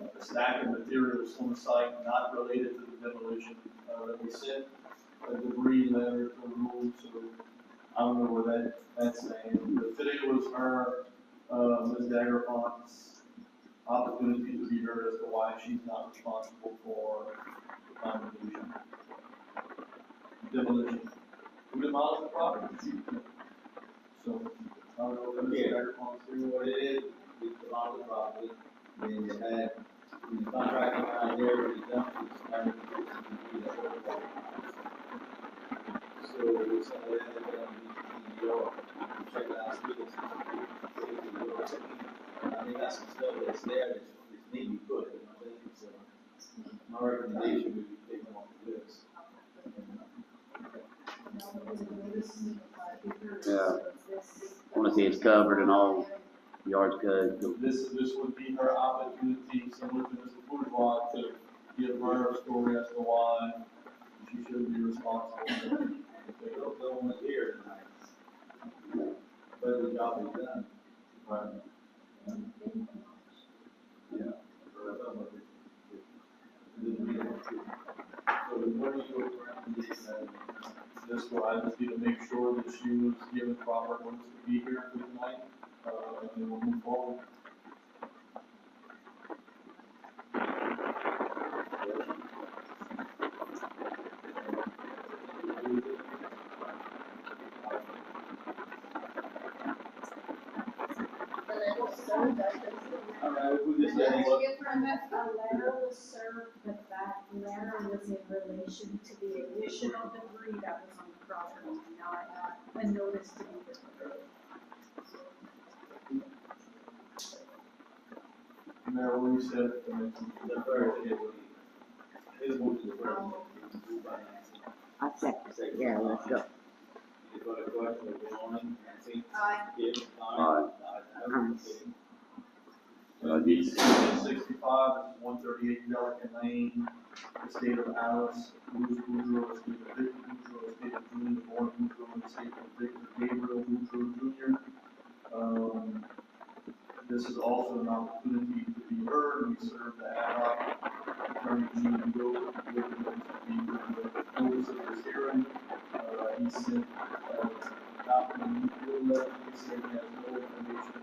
a stack of materials on the site not related to the demolition, that we sent a debris letter to remove, so I don't know where that's saying. But today was her, Ms. Daggerpont's opportunity to be heard as to why she's not responsible for the condemnation. Demolition. Who demolished the property? So, I don't know if Ms. Okay. Daggerpont's See what it is, we come out of the property, then you had The contracting out there with the dumpsters, now we're fixing to do that overall. So some of that, we checked last week, I think that's some stuff that's there that's need to be put, you know what I'm saying? So my recommendation would be take them off the list. Yeah. I wanna see it's covered and all yards cut. This would be her opportunity, similar to Mr. Bourgeois, to give her a story as to why she should be responsible. If they don't want to hear tonight, but the job is done. Right. Yeah. So what is your recommendation? This will, I just need to make sure that she was given proper notice to be here for tonight, and then we'll move forward. All right, we'll just let it go. A letter was served, but that letter was in relation to the additional debris that was on the property, not a notice to be removed. Mayor, what you said, The first, his move to the first. Moved by Nancy. I second, yeah, let's go. Any further questions, go on, Nancy? Aye. Kim? Aye. B 65, this is 138 Pelican Lane, the state of Alice, Bruce Boudreaux, the state of Victor Boudreaux, the state of Julie Moore Boudreaux, and the state of Victor Gabriel Boudreaux Jr. This is also an opportunity to be heard. We serve the ad hoc attorney Meadow with the notice of this hearing. He sent a document, letter, he said he has no information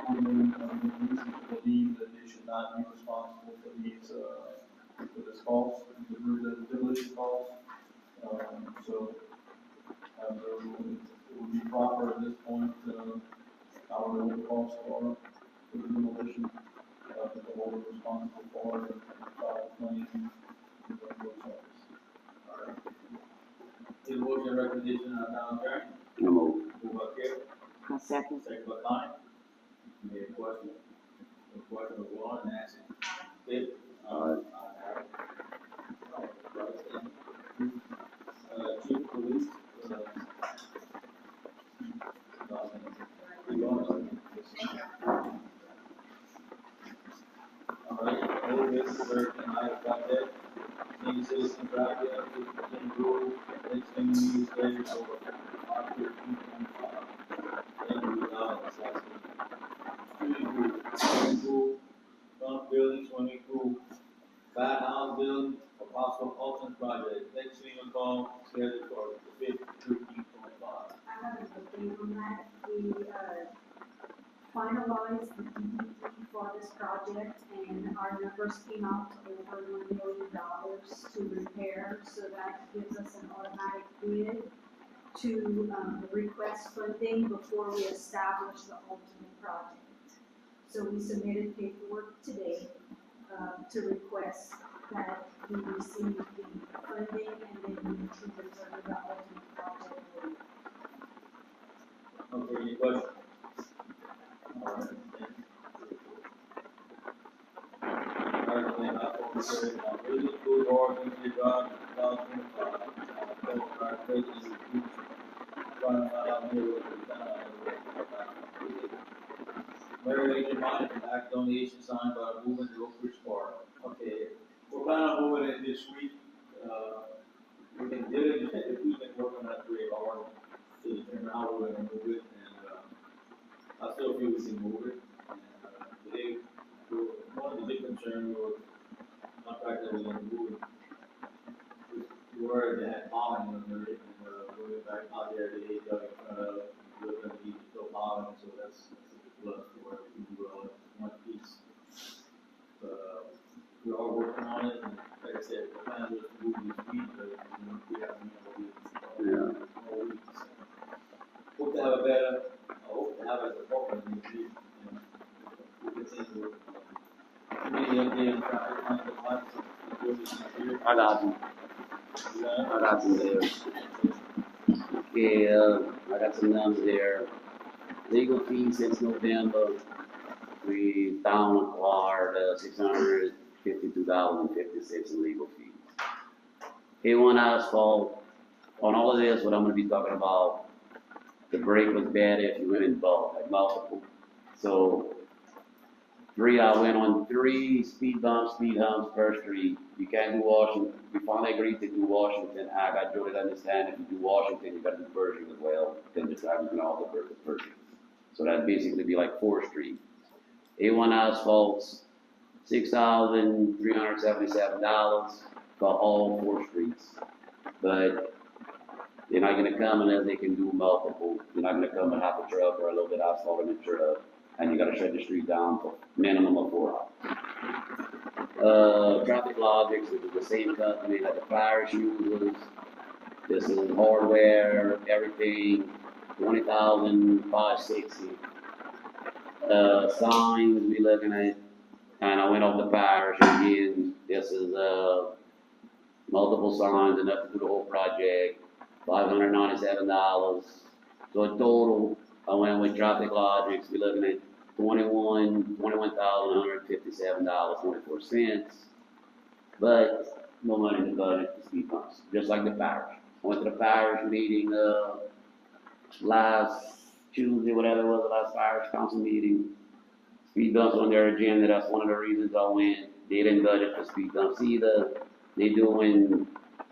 on the reason to believe that they should not be responsible for these, for this cost, the demolition cost. So, it would be proper at this point, I don't know what the costs are for the demolition, that the holder is responsible for, and file a claim, and then go service. All right. Any motion recommendation on town attorney? No more. Move by Kim, I second. second by Connie. Any question? No question, go on, Nancy? Kim? Aye. Chief of police, all right, old business, everything I've got there. Any citizen project, any rule, next thing we need is ready for October 2025. Thank you, that's swimming pool, front building, swimming pool, bath house building, for possible alternate project. Next thing we'll call, scheduled for the 5th, 13/25. I have an update on that. We, finalized the DD for this project, and our numbers came out to over $1 million to repair, so that gives us an automatic bid to, request funding before we establish the ultimate project. So we submitted paperwork today, to request that we receive the funding, and then we need to determine the ultimate project bid. Okay, any questions? All right, thank you. All right, then, I will consider it on Ridley School Board, Unity Drive, 2025. Our president, trying to find out here what we've done. Mary Lane Mine, act donation signed by movement to Oak Ridge Park. Okay, we're planning on moving it this week. We've been diligent, we've been working on it pretty hard to determine how we're gonna move it, and, I still feel we can move it. And, today, one of the big concerns was not fact that we're gonna move it. We were that had pollen under it, and, we went back out there today, dug in front of, we're gonna need to still pollen, so that's a good plus for it, we do one piece. But, we are working on it, and like I said, the plan was to move this week, but, we have, more weeks. Hope to have a better, I hope to have a department in the week, we continue. Committee update on traffic on the lights? I got you. I got some there. Yeah, I got some numbers there. Legal fees since November, we found acquired, $652.56 in legal fees. A1 asphalt, on all of this, what I'm gonna be talking about, the break was bad if you went in bulk, like multiple. So, I went on 3 speed humps per street. You can't do Washington. We finally agreed to do Washington. I got Joe to understand if you do Washington, you gotta do Pershing as well. Then the traffic can all go to Pershing. So that'd basically be like 4 streets. A1 asphalts, $6,377 for all 4 streets. But they're not gonna come unless they can do multiple. They're not gonna come with half a truck or a little bit of asphalt in the truck. And you gotta shut the street down for minimum of 4 hours. Traffic Logics, which is the same company that the fire uses. This is hardware, everything, $20,560. Signs we looking at, and I went off the parish again. This is, multiple signs enough to do the whole project, $597. So in total, I went with Traffic Logics, we looking at $21,157.24. But no money in the budget for speed bumps, just like the parish. I went to the parish meeting, last Tuesday, whatever it was, the last parish council meeting. Speed bumps on their agenda, that's one of the reasons I went. They didn't budget for speed bumps either. They doing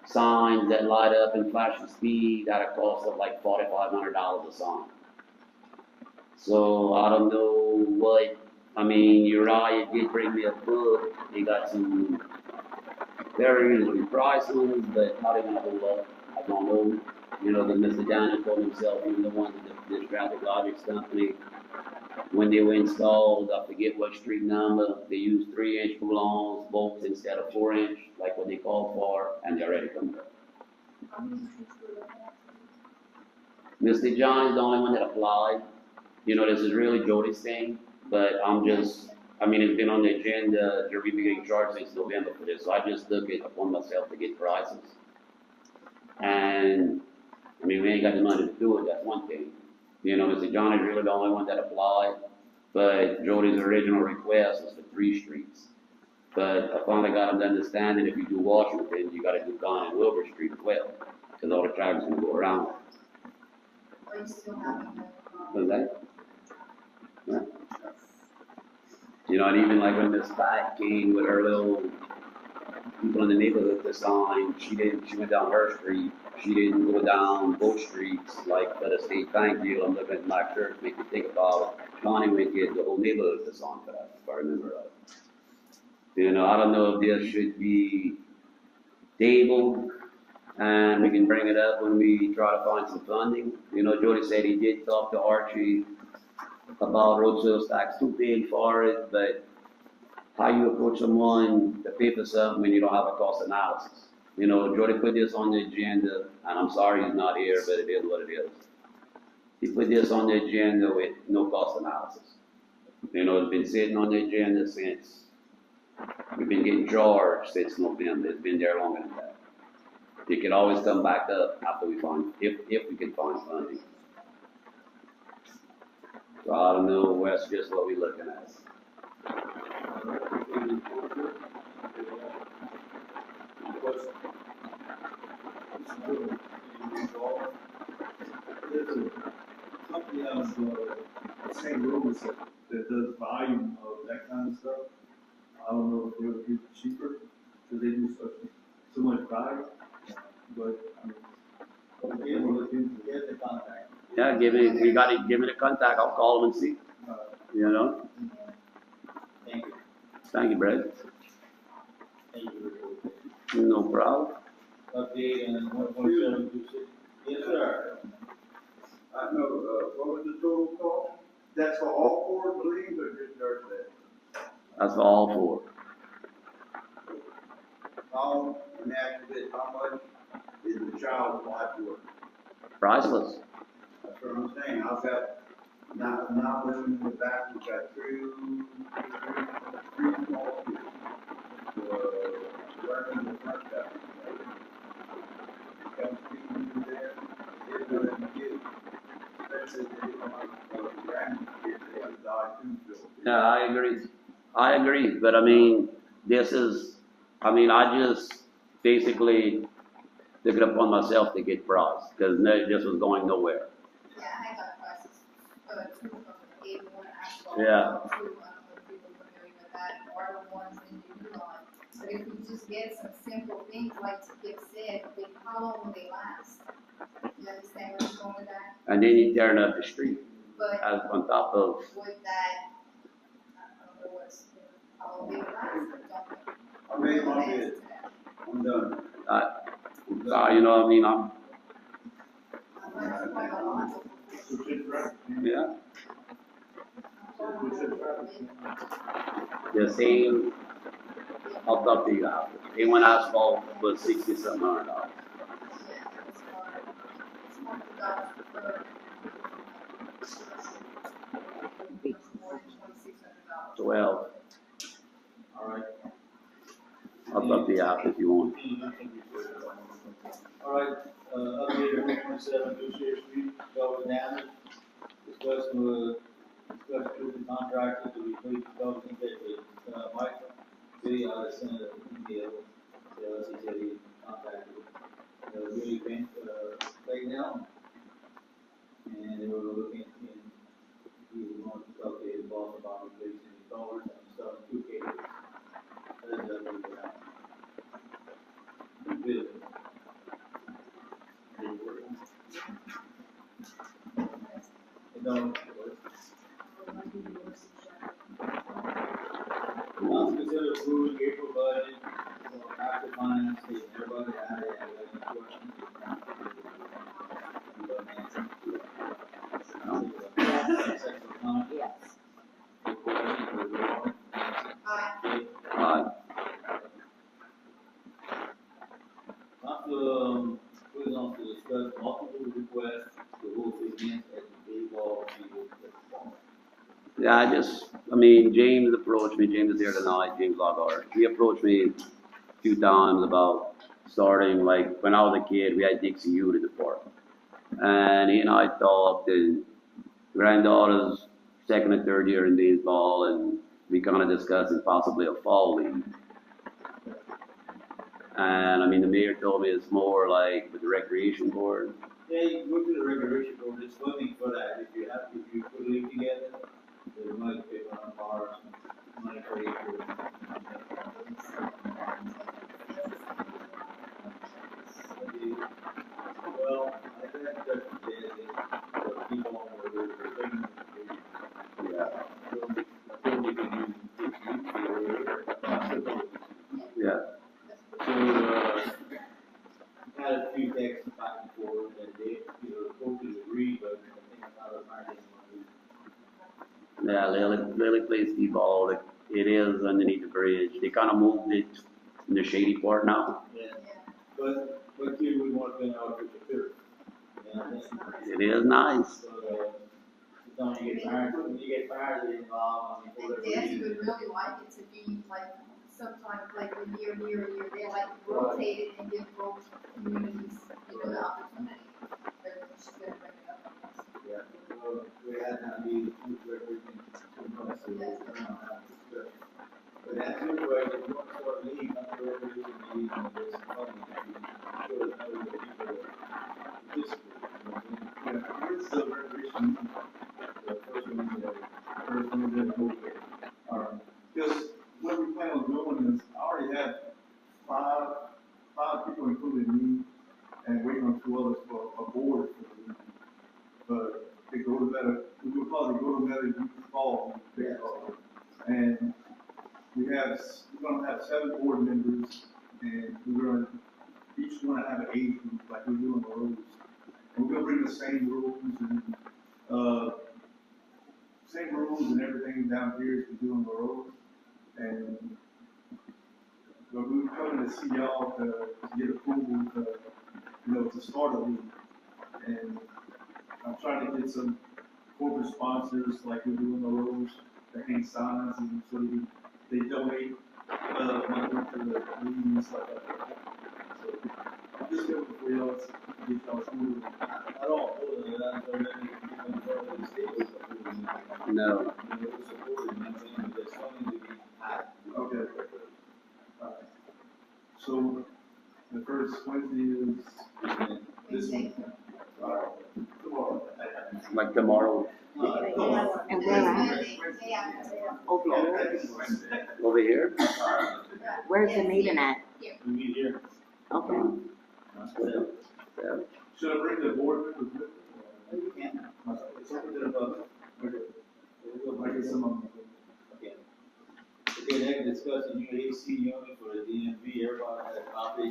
signs that light up and flash the speed at a cost of like $4,500 a sign. So I don't know what, I mean, Uriah did bring me a book. They got some very reasonably priced ones, but how they gonna hold up, I don't know. You know, the Mr. Daniel told himself, even the one that this Traffic Logics company, when they were installed, I forget what street number, they used 3-inch boulons, bolts instead of 4-inch, like what they called for, and they're ready to come up. Mr. John is the only one that applied. You know, this is really Jody's thing, but I mean, it's been on the agenda, they're really getting charged since November for this, so I just took it upon myself to get prices. And, I mean, we ain't got the money to do it, that's one thing. You know, Mr. John is really the only one that applied, but Jody's original request was for 3 streets. But I finally got him to understand that if you do Washington, you gotta do Con and Wilbur Street as well, because all the traffic's gonna go around. Are you still having What's that? Yeah. You know, and even like when Miss Pat came with her little people in the neighborhood to sign, she went down her street. She didn't go down both streets like for the state bank deal. I'm looking at my church, make me think about it. Connie went get the whole neighborhood to sign for that, if I remember right. You know, I don't know if this should be tabled and we can bring it up when we try to find some funding. You know, Jody said he did talk to Archie about road sales tax too big for it, but how you approach someone to pay for something when you don't have a cost analysis. You know, Jody put this on the agenda, and I'm sorry he's not here, but it is what it is. He put this on the agenda with no cost analysis. You know, it's been sitting on the agenda since, we've been getting charged since November, it's been there longer than that. It can always come back up after we find, if we can find funding. So I don't know, that's just what we're looking at. There's a company out of St. Louis that does volume of that kind of stuff. I don't know if they would be cheaper, because they do so much volume, but, I mean, again, we're looking to get the contact. Yeah, give me the contact, I'll call them and see, you know? Thank you. Thank you, Brad. Thank you. No problem. Okay, and what you say? Yes, sir. I know, what was the total cost? That's for all 4, believe, or just dirt that? That's for all 4. How, and after this, how much is the child life worth? Priceless. That's what I'm saying, I've got, now living in the back, we've got three small kids. but I mean, this is, I mean, I just basically took it upon myself to get price, because this was going nowhere. Yeah, I got prices, two from the A1 asphalt. Yeah. Two, I don't know if people are familiar with that, are the ones in the new line. But if we just get some simple things like Skip said, then how long will they last? You understand where I'm going with that? And then you tearing up the street But as on top of, with that, I don't know what's, how long they will last, I don't know. I made my Answer bid, to that. I'm done. you know what I mean, I'm, That's quite a lot. Switch it right. yeah, Switch it right. the same, I'll talk to you after. A1 asphalt was $60-something $100. Yeah, it's hard. It's hard to dodge for more than $2,600. 12, All right. I'll talk to you after if you want. All right, update on 127 Lucier Street, Belvin damage. Discussed with the contractor to replace the Belvin deck. Mike, city, I sent an email, he said he contacted, Willie Bank, right now. And they were looking in, he was going to talk to his boss about replacing the culverts and installing 2 cables. That is what we got. Rebuild. Once consider approving April budget, so after finance, everybody had it, any questions? Yes. Moving on to discuss multiple requests to host events at the baseball field. Yeah, I mean, James approached me, James is here tonight, James Lockhart. He approached me a few times about starting, like, when I was a kid, we had Dixie U to the park. And he and I talked, and granddaughter's second and third year in baseball, and we kind of discussing possibly a fall league. And I mean, the mayor told me it's more like with the recreation board. Yeah, you can go to the regulation board, there's funding for that, if you put a league together, there's money to pay for bars, money for equal. Well, I think that's the people on the thing. Yeah. So, had a few texts back and forth that they, both agree, but I think another party. Yeah, Lily plays t-ball. It is underneath the bridge. They kind of moved it in the shady part now. Yeah, but here we want to go out with the third. It is nice. So, when you get fired, they involved, And Desi would really like it to be like, sometimes like a year, they like to rotate it and give both communities, the opportunity. But she's gonna bring it up. Yeah, well, we had to be representing 2 months, so Yes. but that's your question, you want to start a league, not the recreation league, and there's some funding, you should know the people that participate. It's the recreation league, the first one that go there. Because what we plan on doing is, I already have five people, including me, and waiting on 2 others for a board for the league. But they go to better, we will probably go to better youth fall, baseball. And we're gonna have 7 board members, and we're gonna, each one have an age group, like we do in the rules. And we're gonna bring the same rules and everything down here as we do in the road. And but we were coming to see y'all to get approval to start a league. And I'm trying to get some corporate sponsors like we're doing the roads that hang signs, and so they donate money to the league and stuff like that. So I'm just looking for y'all to get y'all approval. I don't hold it, I don't know if the state was approving it. No. It was supported, and there's something to be had. So, the first Wednesday is this week. Tomorrow. Like tomorrow, And where at? Over here? over here? Where's the meeting at? We meet here. Okay. Yeah. Should I bring the board members with me? You can. It's open to the public. I guess some of them. Okay, next discussion, new AC unit for the DMV, everybody had a copy.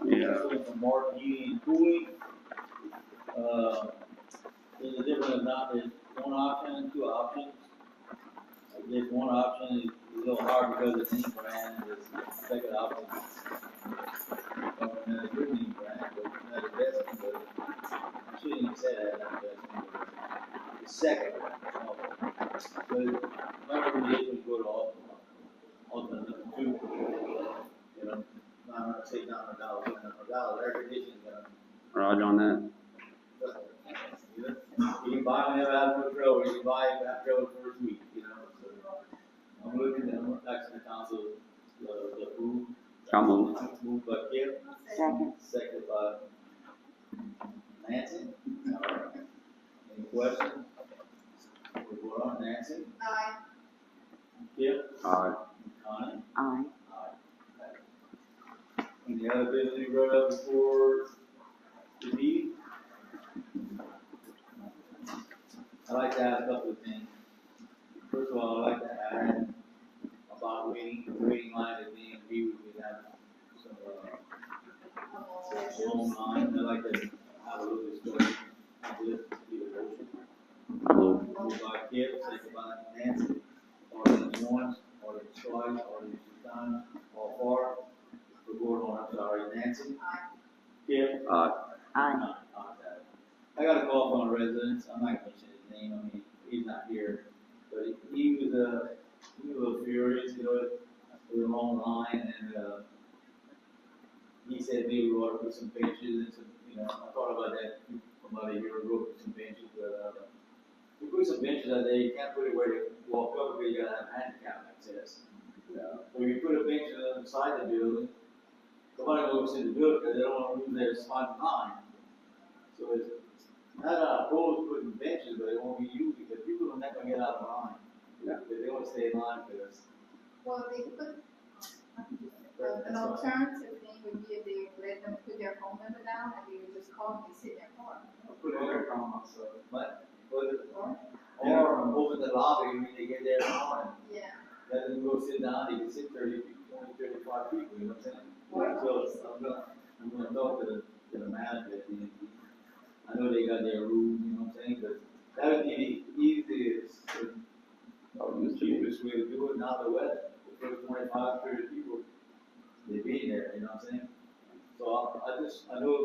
Yeah. From Mark Heating and Cooling. There's a different amount, there's one option and two options. I guess one option is a little hard because it's name brand, the second option. Not a good name brand, but not the best one, but I shouldn't even say that, not the best one. But the second, but my recommendation would go to alternate number two. You know, $900, air conditioning, Roger on that. you can buy them after the road, you can buy them after the first week, you know, so. I'm looking at, I'm next to the council, the food. I'll move. Moved by Kip, Second. second by Nancy. All right. Any questions? We'll vote on Nancy. Aye. Kip. Aye. Connie. Aye. Aye. Any other business you brought up before the meeting? I like to add a couple of things. First of all, I like to add about waiting line at DMV, we have some, long line, I like to have a little discussion on this, be the motion. I'll move. Moved by Kip, second by Nancy, ordinance once, ordinance twice, ordinance three times, all four. We're voting on, I'm sorry, Nancy. Kip. Aye. Aye. I got a call from a resident, I'm not gonna mention his name, I mean, he's not here, but he was a little furious, you know, with a long line, and, he said maybe we ought to put some benches and some, you know, I thought about that from about a year ago, put some benches, but, we put some benches out there, you can't put it where you walk up, because you gotta have handicap access. So you put a bench inside the building, nobody goes in the building, because they don't wanna lose their spot in line. So it's not opposed to putting benches, but it won't be used, because people are not gonna get out of line. Yeah. They wanna stay in line because. Well, they could, an alternative thing would be if they let them put their phone number down and they would just call and sit in their car. Put it in their comments, so. But or open the lobby when they get there in the morning. Yeah. Let them go sit down, they can sit 30 people, 20, 35 people, you know what I'm saying? So I'm gonna talk to the manager at the end. I know they got their rules, you know what I'm saying, but that would be the easiest, cheapest way to do it, now the weather. The first 25, 30 people, they be there, you know what I'm saying? So I know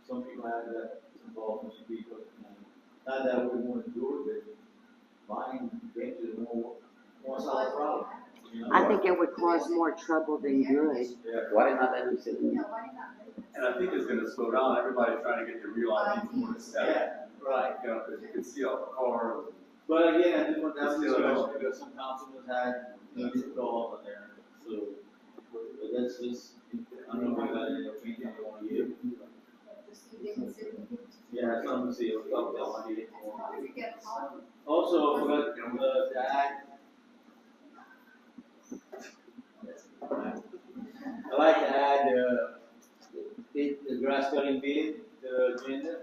some people have that involvement, some people, not that we want to do it, but buying benches is more solid problem. You know? I think it would cause more trouble than good. Yeah. Why did not let them sit in? Yeah, why not? And I think it's gonna slow down, everybody trying to get their real ID before the step. Yeah, right. You know, because you can see all the cars. But again, I just want to have discussion because some councilmen had, you know, these calls on there, so, but that's just, I don't know if you got any opinion you want to give. Just they can sit in the Yeah, some to see, I'll tell you. If you get caught. Also, forgot the ag. I like to add, the grass cutting bid, to the agenda.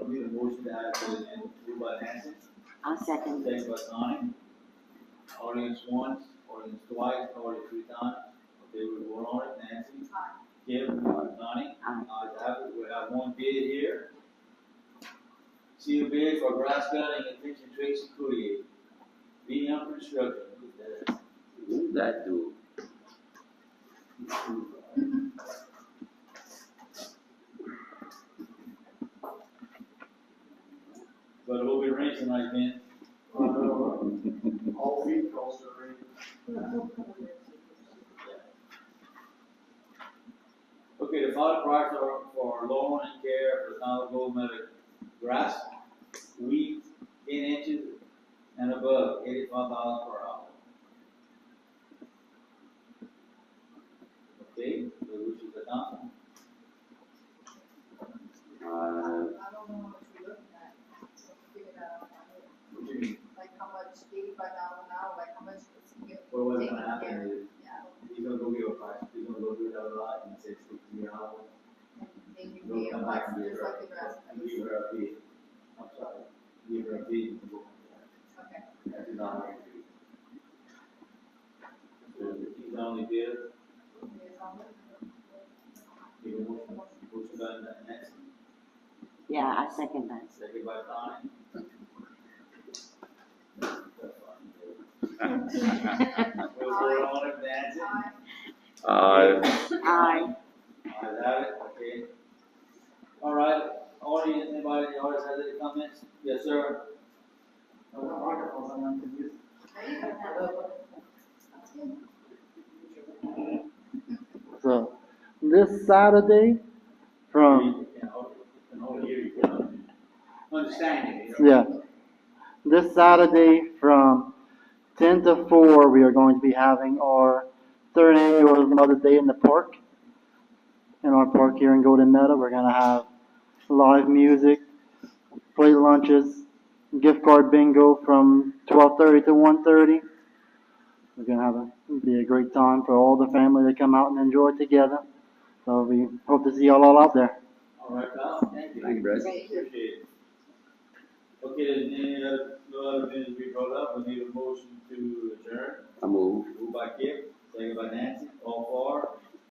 We need a motion to add to the agenda, moved by Nancy. I'll second it. Second by Connie. Audience once, audience twice, audience three times. Okay, we vote on it. Nancy. Kim. Connie. Aye. We have one bid here. See a bid for grass cutting and Vincent Tracy Courier. Medium construction. Who's that dude? But it will be rain tonight, man. All week, also rain. Okay, the final price for lawn and care for town of Gold Meadow grass, wheat, 10 inches and above, $85 per hour. So what's gonna happen is, he's gonna go give a price, he's gonna go do it a lot, and say 60 hours. He'll come back and give her, a fee. I'm sorry, give her a fee. That's his honorary fee. So if he's only bid, give a motion by Nancy, Yeah, I second that. second by Donnie. We'll vote on it, Nancy. Uh, Aye. I have it, okay. All right, audience, anybody in the audience has any comments? Yes, sir. So, this Saturday from, Can only hear you. Understanding, you know. yeah, this Saturday from 10 to 4, we are going to be having our third annual Mother's Day in the park. In our park here in Golden Meadow, we're gonna have live music, plate lunches, gift card bingo from 12:30 to 1:30. We're gonna have be a great time for all the family to come out and enjoy together. So we hope to see y'all all out there. All right, pal, thank you. Thank you, Brett. Appreciate it. Okay, then any other, no other business we brought up, we need a motion to adjourn. I move. Moved by Kip, second by Nancy, all for.